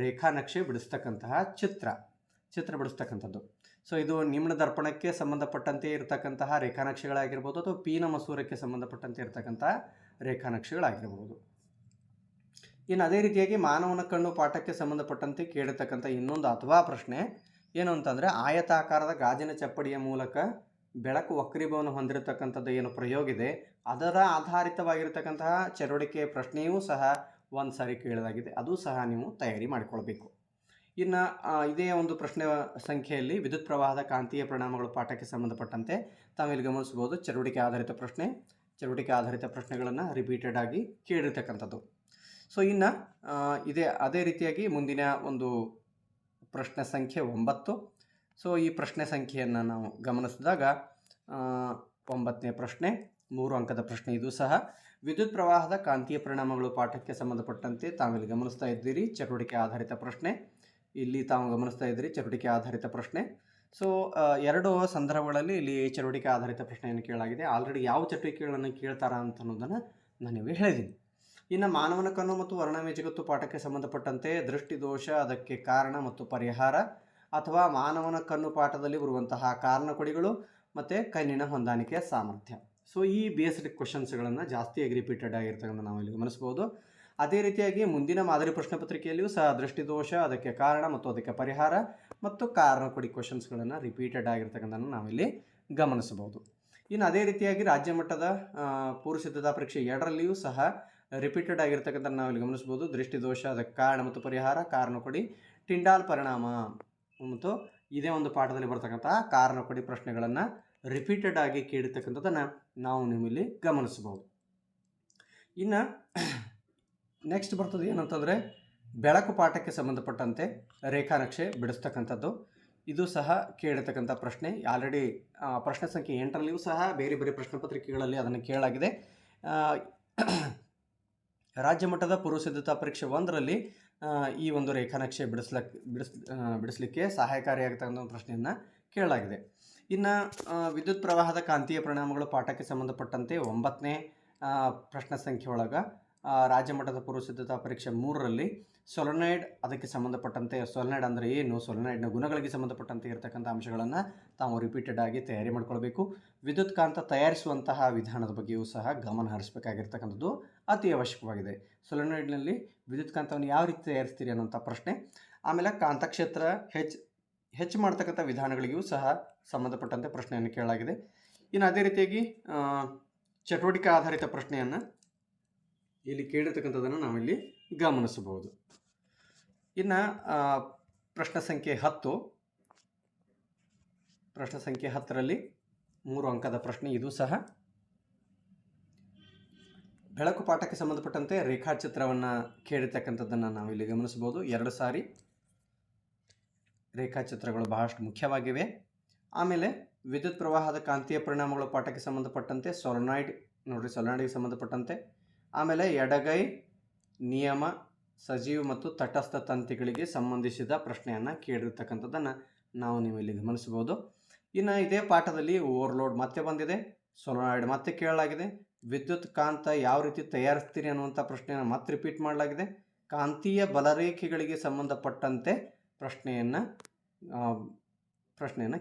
ರೇಖಾನಕ್ಷೆ ಬಿಡಿಸ್ತಕ್ಕಂತಹ ಚಿತ್ರ ಬಿಡಿಸ್ತಕ್ಕಂಥದ್ದು. ಸೊ ಇದು ನಿಮ್ನ ದರ್ಪಣಕ್ಕೆ ಸಂಬಂಧಪಟ್ಟಂತೆ ಇರತಕ್ಕಂತಹ ರೇಖಾನಕ್ಷೆಗಳಾಗಿರ್ಬೋದು ಅಥವಾ ಪೀನ ಮಸೂರಕ್ಕೆ ಸಂಬಂಧಪಟ್ಟಂತೆ ಇರತಕ್ಕಂತಹ ರೇಖಾನಕ್ಷೆಗಳಾಗಿರ್ಬೋದು. ಇನ್ನು ಅದೇ ರೀತಿಯಾಗಿ ಮಾನವನ ಕಣ್ಣು ಪಾಠಕ್ಕೆ ಸಂಬಂಧಪಟ್ಟಂತೆ ಕೇಳಿರ್ತಕ್ಕಂಥ ಇನ್ನೊಂದು ಅಥವಾ ಪ್ರಶ್ನೆ ಏನು ಅಂತಂದರೆ ಆಯತಾಕಾರದ ಗಾಜಿನ ಚಪ್ಪಡಿಯ ಮೂಲಕ ಬೆಳಕು ವಕ್ರೀಭವನ ಹೊಂದಿರತಕ್ಕಂಥದ್ದು ಏನು ಪ್ರಯೋಗ ಇದೆ ಅದರ ಆಧಾರಿತವಾಗಿರ್ತಕ್ಕಂತಹ ಚಟುವಟಿಕೆ ಪ್ರಶ್ನೆಯೂ ಸಹ ಒಂದು ಸಾರಿ ಕೇಳಲಾಗಿದೆ. ಅದು ಸಹ ನೀವು ತಯಾರಿ ಮಾಡಿಕೊಳ್ಬೇಕು. ಇನ್ನು ಇದೇ ಒಂದು ಪ್ರಶ್ನೆ ಸಂಖ್ಯೆಯಲ್ಲಿ ವಿದ್ಯುತ್ ಪ್ರವಾಹದ ಕಾಂತೀಯ ಪರಿಣಾಮಗಳು ಪಾಠಕ್ಕೆ ಸಂಬಂಧಪಟ್ಟಂತೆ ತಾವಿಲ್ಲಿ ಗಮನಿಸ್ಬೋದು. ಚಟುವಟಿಕೆ ಆಧಾರಿತ ಪ್ರಶ್ನೆಗಳನ್ನು ರಿಪೀಟೆಡ್ ಆಗಿ ಕೇಳಿರ್ತಕ್ಕಂಥದ್ದು. ಸೊ ಇನ್ನು ಅದೇ ರೀತಿಯಾಗಿ ಮುಂದಿನ ಒಂದು ಪ್ರಶ್ನೆ ಸಂಖ್ಯೆ 9. ಸೊ ಈ ಪ್ರಶ್ನೆ ಸಂಖ್ಯೆಯನ್ನು ನಾವು ಗಮನಿಸಿದಾಗ 9ನೇ ಪ್ರಶ್ನೆ 3 ಅಂಕದ ಪ್ರಶ್ನೆ. ಇದು ಸಹ ವಿದ್ಯುತ್ ಪ್ರವಾಹದ ಕಾಂತೀಯ ಪರಿಣಾಮಗಳು ಪಾಠಕ್ಕೆ ಸಂಬಂಧಪಟ್ಟಂತೆ ತಾವಿಲ್ಲಿ ಗಮನಿಸ್ತಾ ಇದ್ದೀರಿ. ಚಟುವಟಿಕೆ ಆಧಾರಿತ ಪ್ರಶ್ನೆ ಇಲ್ಲಿ ತಾವು ಗಮನಿಸ್ತಾ ಇದ್ದೀರಿ, ಚಟುವಟಿಕೆ ಆಧಾರಿತ ಪ್ರಶ್ನೆ. ಸೊ 2 ಸಂದರ್ಭಗಳಲ್ಲಿ ಇಲ್ಲಿ ಚಟುವಟಿಕೆ ಆಧಾರಿತ ಪ್ರಶ್ನೆಯನ್ನು ಕೇಳಲಾಗಿದೆ. ಆಲ್ರೆಡಿ ಯಾವ ಚಟುವಟಿಕೆಗಳನ್ನು ಕೇಳ್ತಾರ ಅಂತ ಅನ್ನೋದನ್ನು ನಾನು ನಿಮಗೆ ಹೇಳಿದ್ದೀನಿ. ಇನ್ನು ಮಾನವನ ಕಣ್ಣು ಮತ್ತು ವರ್ಣಮಯ ಜಗತ್ತು ಪಾಠಕ್ಕೆ ಸಂಬಂಧಪಟ್ಟಂತೆ ದೃಷ್ಟಿದೋಷ, ಅದಕ್ಕೆ ಕಾರಣ ಮತ್ತು ಪರಿಹಾರ ಅಥವಾ ಮಾನವನ ಕಣ್ಣು ಪಾಠದಲ್ಲಿ ಬರುವಂತಹ ಕಾರಣ ಕೊಡಿಗಳು ಮತ್ತು ಕಣ್ಣಿನ ಹೊಂದಾಣಿಕೆಯ ಸಾಮರ್ಥ್ಯ. ಸೊ ಈ ಬೇಸ್ಡ್ ಕ್ವಶನ್ಸ್ಗಳನ್ನು ಜಾಸ್ತಿಯಾಗಿ ರಿಪೀಟೆಡ್ ಆಗಿರ್ತಕ್ಕಂಥ ನಾವು ಇಲ್ಲಿ ಗಮನಿಸ್ಬೋದು. ಅದೇ ರೀತಿಯಾಗಿ ಮುಂದಿನ ಮಾದರಿ ಪ್ರಶ್ನೆ ಪತ್ರಿಕೆಯಲ್ಲಿಯೂ ಸಹ ದೃಷ್ಟಿದೋಷ, ಅದಕ್ಕೆ ಕಾರಣ ಮತ್ತು ಅದಕ್ಕೆ ಪರಿಹಾರ ಮತ್ತು ಕಾರಣ ಕೊಡಿ ಕ್ವಶನ್ಸ್ಗಳನ್ನು ರಿಪೀಟೆಡ್ ಆಗಿರ್ತಕ್ಕಂಥನ್ನು ನಾವಿಲ್ಲಿ ಗಮನಿಸಬಹುದು. ಇನ್ನು ಅದೇ ರೀತಿಯಾಗಿ ರಾಜ್ಯ ಮಟ್ಟದ ಪೂರ್ವ ಸಿದ್ಧತಾ ಪರೀಕ್ಷೆ 2ರಲ್ಲಿಯೂ ಸಹ ರಿಪೀಟೆಡ್ ಆಗಿರ್ತಕ್ಕಂಥ ನಾವಿಲ್ಲಿ ಗಮನಿಸ್ಬೋದು. ದೃಷ್ಟಿದೋಷ, ಅದಕ್ಕೆ ಕಾರಣ ಮತ್ತು ಪರಿಹಾರ, ಕಾರಣ ಕೊಡಿ, ಟಿಂಡಾಲ್ ಪರಿಣಾಮ ಮತ್ತು ಇದೇ ಒಂದು ಪಾಠದಲ್ಲಿ ಬರ್ತಕ್ಕಂತಹ ಕಾರಣ ಕೊಡಿ ಪ್ರಶ್ನೆಗಳನ್ನು ರಿಪೀಟೆಡ್ ಆಗಿ ಕೇಳಿರ್ತಕ್ಕಂಥದ್ದನ್ನು ನಾವು ನಿಮ್ಮಲ್ಲಿ ಗಮನಿಸಬಹುದು. ಇನ್ನು ನೆಕ್ಸ್ಟ್ ಬರ್ತದೆ ಏನಂತಂದರೆ ಬೆಳಕು ಪಾಠಕ್ಕೆ ಸಂಬಂಧಪಟ್ಟಂತೆ ರೇಖಾನಕ್ಷೆ ಬಿಡಿಸ್ತಕ್ಕಂಥದ್ದು. ಇದು ಸಹ ಕೇಳಿರ್ತಕ್ಕಂಥ ಪ್ರಶ್ನೆ. ಆಲ್ರೆಡಿ ಪ್ರಶ್ನೆ ಸಂಖ್ಯೆ 8ರಲ್ಲಿಯೂ ಸಹ ಬೇರೆ ಬೇರೆ ಪ್ರಶ್ನೆ ಪತ್ರಿಕೆಗಳಲ್ಲಿ ಅದನ್ನು ಕೇಳಲಾಗಿದೆ. ರಾಜ್ಯ ಮಟ್ಟದ ಪೂರ್ವ ಸಿದ್ಧತಾ ಪರೀಕ್ಷೆ 1ರಲ್ಲಿ ಈ ಒಂದು ರೇಖಾನಕ್ಷೆ ಬಿಡಿಸಲಿಕ್ಕೆ ಸಹಾಯಕಾರಿಯಾಗಿರ್ತಕ್ಕಂಥ ಒಂದು ಪ್ರಶ್ನೆಯನ್ನು ಕೇಳಲಾಗಿದೆ. ಇನ್ನು ವಿದ್ಯುತ್ ಪ್ರವಾಹದ ಕಾಂತೀಯ ಪರಿಣಾಮಗಳು ಪಾಠಕ್ಕೆ ಸಂಬಂಧಪಟ್ಟಂತೆ 9ನೇ ಪ್ರಶ್ನೆ ಸಂಖ್ಯೆ ಒಳಗೆ ರಾಜ್ಯ ಮಟ್ಟದ ಪೂರ್ವ ಸಿದ್ಧತಾ ಪರೀಕ್ಷೆ 3ರಲ್ಲಿ ಸೊಲೊನೈಡ್, ಅದಕ್ಕೆ ಸಂಬಂಧಪಟ್ಟಂತೆ ಸೊಲೊನೈಡ್ ಅಂದರೆ ಏನು, ಸೊಲೊನೈಡ್ನ ಗುಣಗಳಿಗೆ ಸಂಬಂಧಪಟ್ಟಂತೆ ಇರತಕ್ಕಂಥ ಅಂಶಗಳನ್ನು ತಾವು ರಿಪೀಟೆಡ್ ಆಗಿ ತಯಾರಿ ಮಾಡ್ಕೊಳ್ಬೇಕು. ವಿದ್ಯುತ್ ಕಾಂತ ತಯಾರಿಸುವಂತಹ ವಿಧಾನದ ಬಗ್ಗೆಯೂ ಸಹ ಗಮನ ಹರಿಸಬೇಕಾಗಿರ್ತಕ್ಕಂಥದ್ದು ಅತಿ ಅವಶ್ಯಕವಾಗಿದೆ. ಸೊಲೊನೈಡ್ನಲ್ಲಿ ವಿದ್ಯುತ್ ಕಾಂತವನ್ನು ಯಾವ ರೀತಿ ತಯಾರಿಸ್ತೀರಿ ಅನ್ನೋಂಥ ಪ್ರಶ್ನೆ. ಆಮೇಲೆ ಕಾಂತಕ್ಷೇತ್ರ ಹೆಚ್ಚು ಮಾಡ್ತಕ್ಕಂಥ ವಿಧಾನಗಳಿಗೂ ಸಹ ಸಂಬಂಧಪಟ್ಟಂತೆ ಪ್ರಶ್ನೆಯನ್ನು ಕೇಳಲಾಗಿದೆ. ಇನ್ನು ಅದೇ ರೀತಿಯಾಗಿ ಚಟುವಟಿಕೆ ಆಧಾರಿತ ಪ್ರಶ್ನೆಯನ್ನು ಇಲ್ಲಿ ಕೇಳಿರ್ತಕ್ಕಂಥದ್ದನ್ನು ನಾವಿಲ್ಲಿ ಗಮನಿಸಬಹುದು. ಇನ್ನು ಪ್ರಶ್ನೆ ಸಂಖ್ಯೆ 10ರಲ್ಲಿ 3 ಅಂಕದ ಪ್ರಶ್ನೆ. ಇದು ಸಹ ಬೆಳಕು ಪಾಠಕ್ಕೆ ಸಂಬಂಧಪಟ್ಟಂತೆ ರೇಖಾಚಿತ್ರವನ್ನು ಕೇಳಿರ್ತಕ್ಕಂಥದ್ದನ್ನು ನಾವಿಲ್ಲಿ ಗಮನಿಸಬಹುದು. 2 ಸಾರಿ ರೇಖಾಚಿತ್ರಗಳು ಬಹಳಷ್ಟು ಮುಖ್ಯವಾಗಿವೆ. ಆಮೇಲೆ ವಿದ್ಯುತ್ ಪ್ರವಾಹದ ಕಾಂತೀಯ ಪರಿಣಾಮಗಳ ಪಾಠಕ್ಕೆ ಸಂಬಂಧಪಟ್ಟಂತೆ ಸೊಲೊನಾಯ್ಡ್ಗೆ ಸಂಬಂಧಪಟ್ಟಂತೆ, ಆಮೇಲೆ ಎಡಗೈ ನಿಯಮ ಸಜೀವ ಮತ್ತು ತಟಸ್ಥ ತಂತಿಗಳಿಗೆ ಸಂಬಂಧಿಸಿದ ಪ್ರಶ್ನೆಯನ್ನು ಕೇಳಿರ್ತಕ್ಕಂಥದ್ದನ್ನು ನೀವು ಇಲ್ಲಿ ಗಮನಿಸಬಹುದು. ಇನ್ನು ಇದೇ ಪಾಠದಲ್ಲಿ ಓವರ್ಲೋಡ್ ಮತ್ತೆ ಬಂದಿದೆ, ಸೊಲನಾಯ್ಡ್ ಮತ್ತೆ ಕೇಳಲಾಗಿದೆ, ವಿದ್ಯುತ್ ಕಾಂತ ಯಾವ ರೀತಿ ತಯಾರಿಸ್ತೀರಿ ಅನ್ನುವಂಥ ಪ್ರಶ್ನೆಯನ್ನು ಮತ್ತೆ ರಿಪೀಟ್ ಮಾಡಲಾಗಿದೆ, ಕಾಂತೀಯ ಬಲರೇಖೆಗಳಿಗೆ ಸಂಬಂಧಪಟ್ಟಂತೆ ಪ್ರಶ್ನೆಯನ್ನು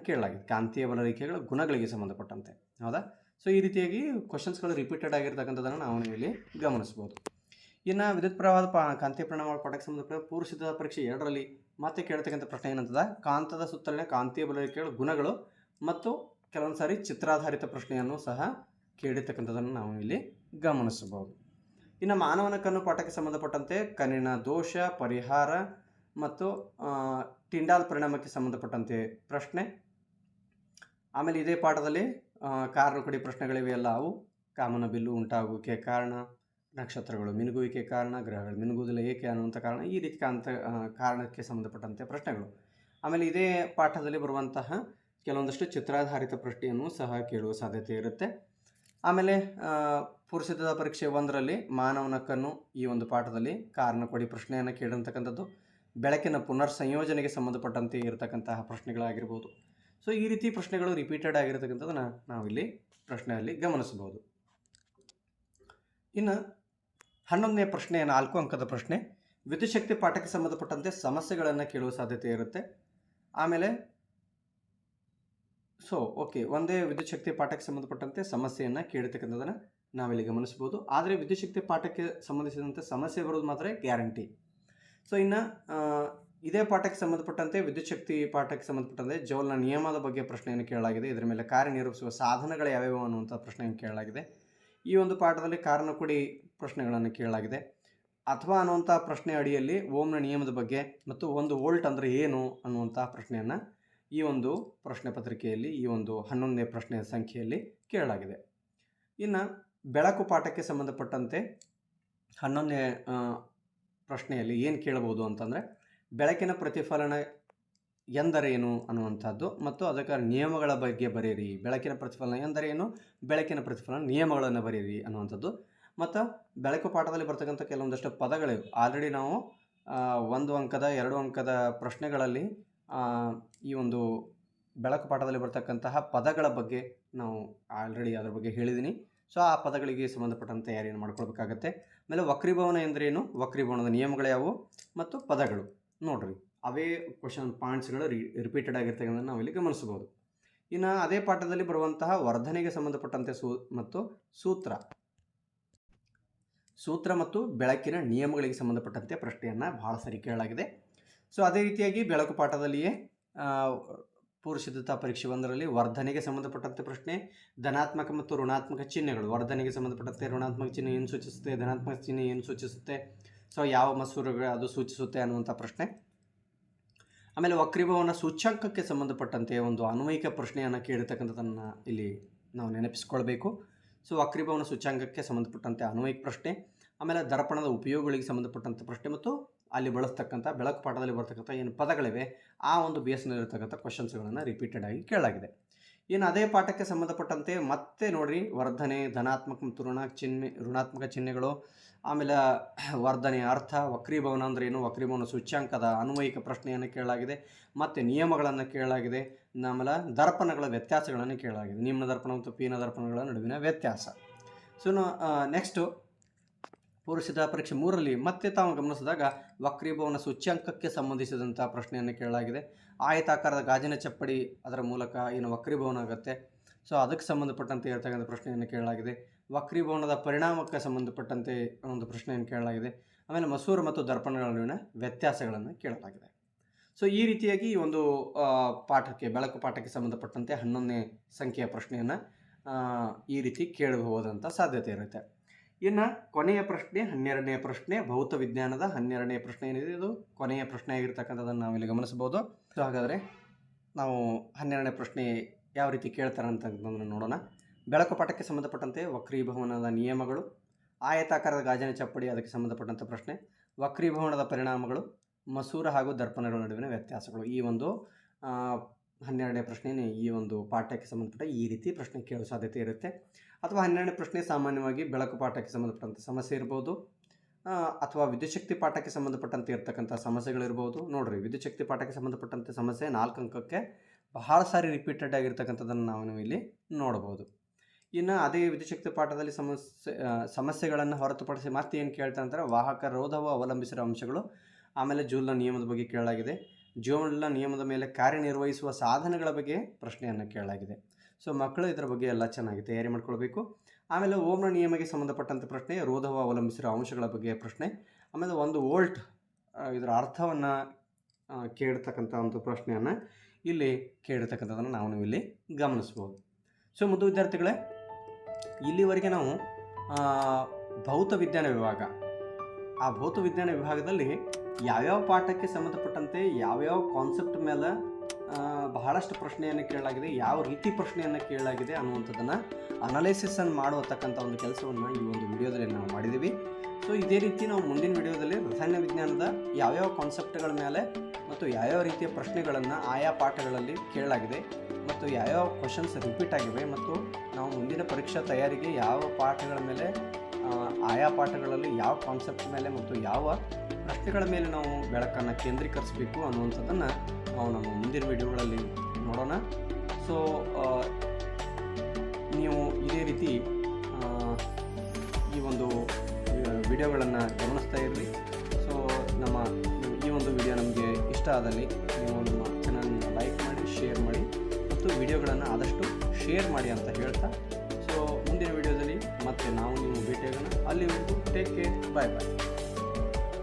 ಕೇಳಲಾಗಿದೆ, ಕಾಂತೀಯ ಬಲರೇಖೆಗಳ ಗುಣಗಳಿಗೆ ಸಂಬಂಧಪಟ್ಟಂತೆ. ಹೌದಾ? ಸೊ ಈ ರೀತಿಯಾಗಿ ಕ್ವಶನ್ಸ್ಗಳು ರಿಪೀಟೆಡ್ ಆಗಿರ್ತಕ್ಕಂಥದ್ದನ್ನು ನಾವು ಇಲ್ಲಿ ಗಮನಿಸ್ಬೋದು. ಇನ್ನು ವಿದ್ಯುತ್ ಪ್ರವಾಹದ ಕಾಂತೀಯ ಪರಿಣಾಮಗಳ ಪಾಠಕ್ಕೆ ಸಂಬಂಧಪಟ್ಟ ಪೂರ್ವ ಸಿದ್ಧತಾ ಪರೀಕ್ಷೆ 2ರಲ್ಲಿ ಮತ್ತೆ ಕೇಳ್ತಕ್ಕಂಥ ಪ್ರಶ್ನೆ ಏನಂತದ, ಕಾಂತದ ಸುತ್ತಲಿನ ಕಾಂತೀಯ ಬಲರೇಖೆಗಳ ಗುಣಗಳು ಮತ್ತು ಕೆಲವೊಂದು ಸಾರಿ ಚಿತ್ರಾಧಾರಿತ ಪ್ರಶ್ನೆಯನ್ನು ಸಹ ಕೇಳಿರ್ತಕ್ಕಂಥದ್ದನ್ನು ನಾವು ಇಲ್ಲಿ ಗಮನಿಸಬಹುದು. ಇನ್ನು ಮಾನವನ ಕಣ್ಣು ಪಾಠಕ್ಕೆ ಸಂಬಂಧಪಟ್ಟಂತೆ ಕಣ್ಣಿನ ದೋಷ ಪರಿಹಾರ ಮತ್ತು ಟಿಂಡಾಲ್ ಪರಿಣಾಮಕ್ಕೆ ಸಂಬಂಧಪಟ್ಟಂತೆ ಪ್ರಶ್ನೆ. ಆಮೇಲೆ ಇದೇ ಪಾಠದಲ್ಲಿ ಕಾರಣ ಕೊಡಿ ಪ್ರಶ್ನೆಗಳಿವೆ ಎಲ್ಲ. ಅವು ಕಾಮನ ಬಿಲ್ಲು ಉಂಟಾಗುವಿಕೆ ಕಾರಣ, ನಕ್ಷತ್ರಗಳು ಮಿನುಗುವಿಕೆ ಕಾರಣ, ಗ್ರಹಗಳು ಮಿನುಗುವುದಿಲ್ಲ ಏಕೆ ಅನ್ನುವಂಥ ಕಾರಣ, ಈ ರೀತಿ ಕಾರಣಕ್ಕೆ ಸಂಬಂಧಪಟ್ಟಂತೆ ಪ್ರಶ್ನೆಗಳು. ಆಮೇಲೆ ಇದೇ ಪಾಠದಲ್ಲಿ ಬರುವಂತಹ ಕೆಲವೊಂದಷ್ಟು ಚಿತ್ರಾಧಾರಿತ ಪ್ರಶ್ನೆಯನ್ನು ಸಹ ಕೇಳುವ ಸಾಧ್ಯತೆ ಇರುತ್ತೆ. ಆಮೇಲೆ ಪೂರ್ವ ಸಿದ್ಧತಾ ಪರೀಕ್ಷೆ 1ರಲ್ಲಿ ಮಾನವನ ಕಣ್ಣು ಈ ಒಂದು ಪಾಠದಲ್ಲಿ ಕಾರಣ ಕೊಡಿ ಪ್ರಶ್ನೆಯನ್ನು ಕೇಳಿರ್ತಕ್ಕಂಥದ್ದು, ಬೆಳಕಿನ ಪುನರ್ ಸಂಯೋಜನೆಗೆ ಸಂಬಂಧಪಟ್ಟಂತೆ ಇರತಕ್ಕಂತಹ ಪ್ರಶ್ನೆಗಳಾಗಿರ್ಬೋದು. ಸೊ ಈ ರೀತಿ ಪ್ರಶ್ನೆಗಳು ರಿಪೀಟೆಡ್ ಆಗಿರತಕ್ಕಂಥದ್ದನ್ನು ನಾವಿಲ್ಲಿ ಪ್ರಶ್ನೆಯಲ್ಲಿ ಗಮನಿಸಬಹುದು. ಇನ್ನು 11ನೇ ಪ್ರಶ್ನೆ 4 ಅಂಕದ ಪ್ರಶ್ನೆ, ವಿದ್ಯುತ್ ಶಕ್ತಿ ಪಾಠಕ್ಕೆ ಸಂಬಂಧಪಟ್ಟಂತೆ ಸಮಸ್ಯೆಗಳನ್ನು ಕೇಳುವ ಸಾಧ್ಯತೆ ಇರುತ್ತೆ. ಆಮೇಲೆ ಒಂದೇ ವಿದ್ಯುತ್ ಶಕ್ತಿ ಪಾಠಕ್ಕೆ ಸಂಬಂಧಪಟ್ಟಂತೆ ಸಮಸ್ಯೆಯನ್ನು ಕೇಳಿರ್ತಕ್ಕಂಥದ್ದನ್ನು ನಾವಿಲ್ಲಿ ಗಮನಿಸ್ಬೋದು. ಆದರೆ ವಿದ್ಯುತ್ ಶಕ್ತಿ ಪಾಠಕ್ಕೆ ಸಂಬಂಧಿಸಿದಂತೆ ಸಮಸ್ಯೆ ಬರೋದು ಮಾತ್ರ ಗ್ಯಾರಂಟಿ. ಸೊ ಇನ್ನು ಇದೇ ಪಾಠಕ್ಕೆ ಸಂಬಂಧಪಟ್ಟಂತೆ ವಿದ್ಯುತ್ ಶಕ್ತಿ ಪಾಠಕ್ಕೆ ಸಂಬಂಧಪಟ್ಟಂತೆ ಜೌಲ್ನ ನಿಯಮದ ಬಗ್ಗೆ ಪ್ರಶ್ನೆಯನ್ನು ಕೇಳಲಾಗಿದೆ. ಇದರ ಮೇಲೆ ಕಾರ್ಯನಿರ್ವಹಿಸುವ ಸಾಧನಗಳು ಯಾವ್ಯಾವು ಅನ್ನುವಂಥ ಪ್ರಶ್ನೆಯನ್ನು ಕೇಳಲಾಗಿದೆ. ಈ ಒಂದು ಪಾಠದಲ್ಲಿ ಕಾರಣ ಕೊಡಿ ಪ್ರಶ್ನೆಗಳನ್ನು ಕೇಳಲಾಗಿದೆ. ಅಥವಾ ಅನ್ನುವಂಥ ಪ್ರಶ್ನೆ ಅಡಿಯಲ್ಲಿ ಓಮ್ನ ನಿಯಮದ ಬಗ್ಗೆ ಮತ್ತು 1 ವೋಲ್ಟ್ ಅಂದರೆ ಏನು ಅನ್ನುವಂಥ ಪ್ರಶ್ನೆಯನ್ನು ಈ ಒಂದು ಪ್ರಶ್ನೆ ಪತ್ರಿಕೆಯಲ್ಲಿ ಈ ಒಂದು 11ನೇ ಪ್ರಶ್ನೆಯ ಸಂಖ್ಯೆಯಲ್ಲಿ ಕೇಳಲಾಗಿದೆ. ಇನ್ನು ಬೆಳಕು ಪಾಠಕ್ಕೆ ಸಂಬಂಧಪಟ್ಟಂತೆ 11ನೇ ಪ್ರಶ್ನೆಯಲ್ಲಿ ಏನು ಕೇಳಬಹುದು ಅಂತಂದರೆ, ಬೆಳಕಿನ ಪ್ರತಿಫಲನ ಎಂದರೇನು ಅನ್ನುವಂಥದ್ದು ಮತ್ತು ಅದಕ್ಕೆ ನಿಯಮಗಳ ಬಗ್ಗೆ ಬರೆಯಿರಿ. ಬೆಳಕಿನ ಪ್ರತಿಫಲನ ಎಂದರೇನು, ಬೆಳಕಿನ ಪ್ರತಿಫಲನ ನಿಯಮಗಳನ್ನು ಬರೆಯಿರಿ ಅನ್ನುವಂಥದ್ದು. ಮತ್ತು ಬೆಳಕು ಪಾಠದಲ್ಲಿ ಬರ್ತಕ್ಕಂಥ ಕೆಲವೊಂದಷ್ಟು ಪದಗಳಿವೆ. ಆಲ್ರೆಡಿ ನಾವು 1 ಅಂಕದ 2 ಅಂಕದ ಪ್ರಶ್ನೆಗಳಲ್ಲಿ ಈ ಒಂದು ಬೆಳಕು ಪಾಠದಲ್ಲಿ ಬರ್ತಕ್ಕಂತಹ ಪದಗಳ ಬಗ್ಗೆ ನಾವು ಆಲ್ರೆಡಿ ಅದರ ಬಗ್ಗೆ ಹೇಳಿದ್ದೀನಿ. ಸೊ ಆ ಪದಗಳಿಗೆ ಸಂಬಂಧಪಟ್ಟಂತೆ ತಯಾರಿಯನ್ನು ಮಾಡ್ಕೊಳ್ಬೇಕಾಗತ್ತೆ. ಆಮೇಲೆ ವಕ್ರೀಭವನ ಎಂದರೇನು, ವಕ್ರೀಭವನದ ನಿಯಮಗಳು ಯಾವುವು ಮತ್ತು ಪದಗಳು ನೋಡ್ರಿ, ಅವೇ ಕ್ವಶನ್ ಪಾಯಿಂಟ್ಸ್ಗಳು ರಿಪೀಟೆಡ್ ಆಗಿರ್ತಕ್ಕಂಥ ನಾವಿಲ್ಲಿ ಗಮನಿಸಬಹುದು. ಇನ್ನು ಅದೇ ಪಾಠದಲ್ಲಿ ಬರುವಂತಹ ವರ್ಧನೆಗೆ ಸಂಬಂಧಪಟ್ಟಂತೆ ಸೂತ್ರ ಮತ್ತು ಬೆಳಕಿನ ನಿಯಮಗಳಿಗೆ ಸಂಬಂಧಪಟ್ಟಂತೆ ಪ್ರಶ್ನೆಯನ್ನು ಬಹಳ ಸರಿ ಕೇಳಲಾಗಿದೆ. ಸೊ ಅದೇ ರೀತಿಯಾಗಿ ಬೆಳಕು ಪಾಠದಲ್ಲಿಯೇ ಪೂರ್ವ ಸಿದ್ಧತಾ ಪರೀಕ್ಷೆ 1ರಲ್ಲಿ ವರ್ಧನೆಗೆ ಸಂಬಂಧಪಟ್ಟಂತೆ ಪ್ರಶ್ನೆ, ಧನಾತ್ಮಕ ಮತ್ತು ಋಣಾತ್ಮಕ ಚಿಹ್ನೆಗಳು, ವರ್ಧನೆಗೆ ಸಂಬಂಧಪಟ್ಟಂತೆ ಋಣಾತ್ಮಕ ಚಿಹ್ನೆ ಏನು ಸೂಚಿಸುತ್ತೆ, ಧನಾತ್ಮಕ ಚಿಹ್ನೆ ಏನು ಸೂಚಿಸುತ್ತೆ, ಸೊ ಯಾವ ಮಸೂರಗಳು ಅದು ಸೂಚಿಸುತ್ತೆ ಅನ್ನುವಂಥ ಪ್ರಶ್ನೆ. ಆಮೇಲೆ ವಕ್ರೀಭವನ ಸೂಚ್ಯಂಕಕ್ಕೆ ಸಂಬಂಧಪಟ್ಟಂತೆ ಒಂದು ಅನ್ವಯಿಕ ಪ್ರಶ್ನೆಯನ್ನು ಕೇಳಿರ್ತಕ್ಕಂಥದ್ದನ್ನು ಇಲ್ಲಿ ನಾವು ನೆನಪಿಸ್ಕೊಳ್ಬೇಕು. ಸೊ ವಕ್ರೀಭವನ ಸೂಚ್ಯಂಕಕ್ಕೆ ಸಂಬಂಧಪಟ್ಟಂತೆ ಅನ್ವಯಿಕ ಪ್ರಶ್ನೆ, ಆಮೇಲೆ ದರ್ಪಣದ ಉಪಯೋಗಗಳಿಗೆ ಸಂಬಂಧಪಟ್ಟಂಥ ಪ್ರಶ್ನೆ ಮತ್ತು ಅಲ್ಲಿ ಬಳಸ್ತಕ್ಕಂಥ ಬೆಳಕು ಪಾಠದಲ್ಲಿ ಬರ್ತಕ್ಕಂಥ ಏನು ಪದಗಳಿವೆ ಆ ಒಂದು ಬೇಸ್ನಲ್ಲಿರ್ತಕ್ಕಂಥ ಕ್ವಶನ್ಸ್ಗಳನ್ನು ರಿಪೀಟೆಡ್ ಆಗಿ ಕೇಳಲಾಗಿದೆ. ಇನ್ನು ಅದೇ ಪಾಠಕ್ಕೆ ಸಂಬಂಧಪಟ್ಟಂತೆ ಮತ್ತೆ ನೋಡಿರಿ, ವರ್ಧನೆ, ಧನಾತ್ಮಕ ಮತ್ತು ಋಣಾತ್ಮಕ ಚಿಹ್ನೆಗಳು, ಆಮೇಲೆ ವರ್ಧನೆಯ ಅರ್ಥ, ವಕ್ರೀಭವನ ಅಂದರೆ ಏನು, ವಕ್ರೀಭವನ ಸೂಚ್ಯಂಕದ ಅನ್ವಯಿಕ ಪ್ರಶ್ನೆಯನ್ನು ಕೇಳಲಾಗಿದೆ, ಮತ್ತು ನಿಯಮಗಳನ್ನು ಕೇಳಲಾಗಿದೆ. ಆಮೇಲೆ ದರ್ಪಣಗಳ ವ್ಯತ್ಯಾಸಗಳನ್ನು ಕೇಳಲಾಗಿದೆ, ನಿಮ್ನ ದರ್ಪಣ ಮತ್ತು ಪೀನ ದರ್ಪಣಗಳ ನಡುವಿನ ವ್ಯತ್ಯಾಸ. ಸೊ ನೆಕ್ಸ್ಟು ಪೂರ್ವ ಸಿದ್ಧತಾ ಪರೀಕ್ಷೆ 3ರಲ್ಲಿ ಮತ್ತೆ ತಾವು ಗಮನಿಸಿದಾಗ ವಕ್ರೀಭವನ ಸೂಚ್ಯಂಕಕ್ಕೆ ಸಂಬಂಧಿಸಿದಂಥ ಪ್ರಶ್ನೆಯನ್ನು ಕೇಳಲಾಗಿದೆ. ಆಯತಾಕಾರದ ಗಾಜಿನ ಚಪ್ಪಡಿ ಅದರ ಮೂಲಕ ಏನು ವಕ್ರೀಭವನ ಆಗುತ್ತೆ, ಸೊ ಅದಕ್ಕೆ ಸಂಬಂಧಪಟ್ಟಂತೆ ಇರತಕ್ಕಂಥ ಪ್ರಶ್ನೆಯನ್ನು ಕೇಳಲಾಗಿದೆ. ವಕ್ರೀಭವನದ ಪರಿಣಾಮಕ್ಕೆ ಸಂಬಂಧಪಟ್ಟಂತೆ ಒಂದು ಪ್ರಶ್ನೆಯನ್ನು ಕೇಳಲಾಗಿದೆ. ಆಮೇಲೆ ಮಸೂರ ಮತ್ತು ದರ್ಪಣಗಳ ನಡುವಿನ ವ್ಯತ್ಯಾಸಗಳನ್ನು ಕೇಳಲಾಗಿದೆ. ಸೊ ಈ ರೀತಿಯಾಗಿ ಈ ಒಂದು ಪಾಠಕ್ಕೆ ಬೆಳಕು ಪಾಠಕ್ಕೆ ಸಂಬಂಧಪಟ್ಟಂತೆ 11ನೇ ಸಂಖ್ಯೆಯ ಪ್ರಶ್ನೆಯನ್ನು ಈ ರೀತಿ ಕೇಳಬಹುದಂಥ ಸಾಧ್ಯತೆ ಇರುತ್ತೆ. ಇನ್ನು ಕೊನೆಯ ಪ್ರಶ್ನೆ 12ನೇ ಪ್ರಶ್ನೆ, ಭೌತ ವಿಜ್ಞಾನದ 12ನೇ ಪ್ರಶ್ನೆ ಏನಿದೆ ಇದು ಕೊನೆಯ ಪ್ರಶ್ನೆ ಆಗಿರ್ತಕ್ಕಂಥದ್ದನ್ನು ನಾವಿಲ್ಲಿ ಗಮನಿಸಬಹುದು. ಸೊ ಹಾಗಾದರೆ ನಾವು 12ನೇ ಪ್ರಶ್ನೆ ಯಾವ ರೀತಿ ಕೇಳ್ತಾರೆ ಅಂತಂದ್ರೆ ನೋಡೋಣ. ಬೆಳಕು ಪಾಠಕ್ಕೆ ಸಂಬಂಧಪಟ್ಟಂತೆ ವಕ್ರೀಭವನದ ನಿಯಮಗಳು, ಆಯತಾಕಾರದ ಗಾಜಿನ ಚಪ್ಪಡಿ ಅದಕ್ಕೆ ಸಂಬಂಧಪಟ್ಟಂಥ ಪ್ರಶ್ನೆ, ವಕ್ರೀಭವನದ ಪರಿಣಾಮಗಳು, ಮಸೂರ ಹಾಗೂ ದರ್ಪಣಗಳ ನಡುವಿನ ವ್ಯತ್ಯಾಸಗಳು. ಈ ಒಂದು 12ನೇ ಪ್ರಶ್ನೆಯೇ ಈ ಒಂದು ಪಾಠಕ್ಕೆ ಸಂಬಂಧಪಟ್ಟ ಈ ರೀತಿ ಪ್ರಶ್ನೆ ಕೇಳುವ ಸಾಧ್ಯತೆ ಇರುತ್ತೆ. ಅಥವಾ 12ನೇ ಪ್ರಶ್ನೆ ಸಾಮಾನ್ಯವಾಗಿ ಬೆಳಕು ಪಾಠಕ್ಕೆ ಸಂಬಂಧಪಟ್ಟಂಥ ಸಮಸ್ಯೆ ಇರ್ಬೋದು, ಅಥವಾ ವಿದ್ಯುಚ್ಛಕ್ತಿ ಪಾಠಕ್ಕೆ ಸಂಬಂಧಪಟ್ಟಂತೆ ಇರ್ತಕ್ಕಂಥ ಸಮಸ್ಯೆಗಳಿರ್ಬೋದು. ನೋಡಿರಿ, ವಿದ್ಯುಚ್ಛಕ್ತಿ ಪಾಠಕ್ಕೆ ಸಂಬಂಧಪಟ್ಟಂತೆ ಸಮಸ್ಯೆ 4 ಅಂಕಕ್ಕೆ ಬಹಳ ಸಾರಿ ರಿಪೀಟೆಡ್ ಆಗಿರ್ತಕ್ಕಂಥದ್ದನ್ನು ನಾವು ಇಲ್ಲಿ ನೋಡ್ಬೋದು. ಇನ್ನು ಅದೇ ವಿದ್ಯುಚ್ಛಕ್ತಿ ಪಾಠದಲ್ಲಿ ಸಮಸ್ಯೆಗಳನ್ನು ಹೊರತುಪಡಿಸಿ ಮತ್ತೆ ಏನು ಕೇಳ್ತಾರೆ ಅಂದರೆ ವಾಹಕ ರೋಧವು ಅವಲಂಬಿಸಿರೋ ಅಂಶಗಳು, ಆಮೇಲೆ ಜೂಲ್ನ ನಿಯಮದ ಬಗ್ಗೆ ಕೇಳಲಾಗಿದೆ. ಜೂಲ್ನ ನಿಯಮದ ಮೇಲೆ ಕಾರ್ಯನಿರ್ವಹಿಸುವ ಸಾಧನಗಳ ಬಗ್ಗೆ ಪ್ರಶ್ನೆಯನ್ನು ಕೇಳಲಾಗಿದೆ. ಸೊ ಮಕ್ಕಳು ಇದರ ಬಗ್ಗೆ ಎಲ್ಲ ಚೆನ್ನಾಗಿ ತಯಾರಿ ಮಾಡ್ಕೊಳ್ಬೇಕು. ಆಮೇಲೆ ಓಮ್ನ ನಿಯಮಕ್ಕೆ ಸಂಬಂಧಪಟ್ಟಂಥ ಪ್ರಶ್ನೆ, ರೋಧವು ಅವಲಂಬಿಸಿರೋ ಅಂಶಗಳ ಬಗ್ಗೆ ಪ್ರಶ್ನೆ, ಆಮೇಲೆ 1 ವೋಲ್ಟ್ ಇದರ ಅರ್ಥವನ್ನು ಕೇಳ್ತಕ್ಕಂಥ ಒಂದು ಪ್ರಶ್ನೆಯನ್ನು ಇಲ್ಲಿ ಕೇಳಿರ್ತಕ್ಕಂಥದ್ದನ್ನು ನಾವು ಇಲ್ಲಿ ಗಮನಿಸ್ಬೋದು. ಸೊ ಮುದ್ದು ವಿದ್ಯಾರ್ಥಿಗಳೇ, ಇಲ್ಲಿವರೆಗೆ ನಾವು ಭೌತ ವಿಜ್ಞಾನ ವಿಭಾಗ, ಆ ಭೌತ ವಿಜ್ಞಾನ ವಿಭಾಗದಲ್ಲಿ ಯಾವ್ಯಾವ ಪಾಠಕ್ಕೆ ಸಂಬಂಧಪಟ್ಟಂತೆ ಯಾವ್ಯಾವ ಕಾನ್ಸೆಪ್ಟ್ ಮೇಲೆ ಬಹಳಷ್ಟು ಪ್ರಶ್ನೆಯನ್ನು ಕೇಳಲಾಗಿದೆ, ಯಾವ ರೀತಿ ಪ್ರಶ್ನೆಯನ್ನು ಕೇಳಲಾಗಿದೆ ಅನ್ನುವಂಥದ್ದನ್ನು ಅನಾಲಿಸಿಸನ್ನು ಮಾಡುವತಕ್ಕಂಥ ಒಂದು ಕೆಲಸವನ್ನು ಈ ಒಂದು ವಿಡಿಯೋದಲ್ಲಿ ನಾವು ಮಾಡಿದ್ದೀವಿ. ಸೊ ಇದೇ ರೀತಿ ನಾವು ಮುಂದಿನ ವಿಡಿಯೋದಲ್ಲಿ ರಸಾಯನ ವಿಜ್ಞಾನದ ಯಾವ್ಯಾವ ಕಾನ್ಸೆಪ್ಟ್ಗಳ ಮೇಲೆ ಮತ್ತು ಯಾವ್ಯಾವ ರೀತಿಯ ಪ್ರಶ್ನೆಗಳನ್ನು ಆಯಾ ಪಾಠಗಳಲ್ಲಿ ಕೇಳಲಾಗಿದೆ ಮತ್ತು ಯಾವ್ಯಾವ ಕ್ವಶನ್ಸ್ ರಿಪೀಟ್ ಆಗಿವೆ ಮತ್ತು ನಾವು ಮುಂದಿನ ಪರೀಕ್ಷಾ ತಯಾರಿಗೆ ಯಾವ ಪಾಠಗಳ ಮೇಲೆ, ಆಯಾ ಪಾಠಗಳಲ್ಲಿ ಯಾವ ಕಾನ್ಸೆಪ್ಟ್ ಮೇಲೆ ಮತ್ತು ಯಾವ ಪ್ರಶ್ನೆಗಳ ಮೇಲೆ ನಾವು ಬೆಳಕನ್ನು ಕೇಂದ್ರೀಕರಿಸಬೇಕು ಅನ್ನುವಂಥದ್ದನ್ನು ನಾವು ನಮ್ಮ ಮುಂದಿನ ವಿಡಿಯೋಗಳಲ್ಲಿ ನೋಡೋಣ. ಸೊ ನೀವು ಇದೇ ರೀತಿ ಈ ಒಂದು ವಿಡಿಯೋಗಳನ್ನು ಗಮನಿಸ್ತಾ ಇರಲಿ. ಸೊ ಈ ಒಂದು ವಿಡಿಯೋ ನಮಗೆ ಇಷ್ಟ ಆದಲ್ಲಿ ನೀವು ನಮ್ಮ ಚಾನಲ್ನ ಲೈಕ್ ಮಾಡಿ, ಶೇರ್ ಮಾಡಿ ಮತ್ತು ವಿಡಿಯೋಗಳನ್ನು ಆದಷ್ಟು ಶೇರ್ ಮಾಡಿ ಅಂತ ಹೇಳ್ತಾ, ಸೊ ಮುಂದಿನ ವಿಡಿಯೋದಲ್ಲಿ ಮತ್ತೆ ನಾವು ನೀವು ಭೇಟಿಯಾಗೋಣ. ಅಲ್ಲಿವರೆಗೂ ಟೇಕ್ ಕೇರ್, ಬಾಯ್ ಬಾಯ್.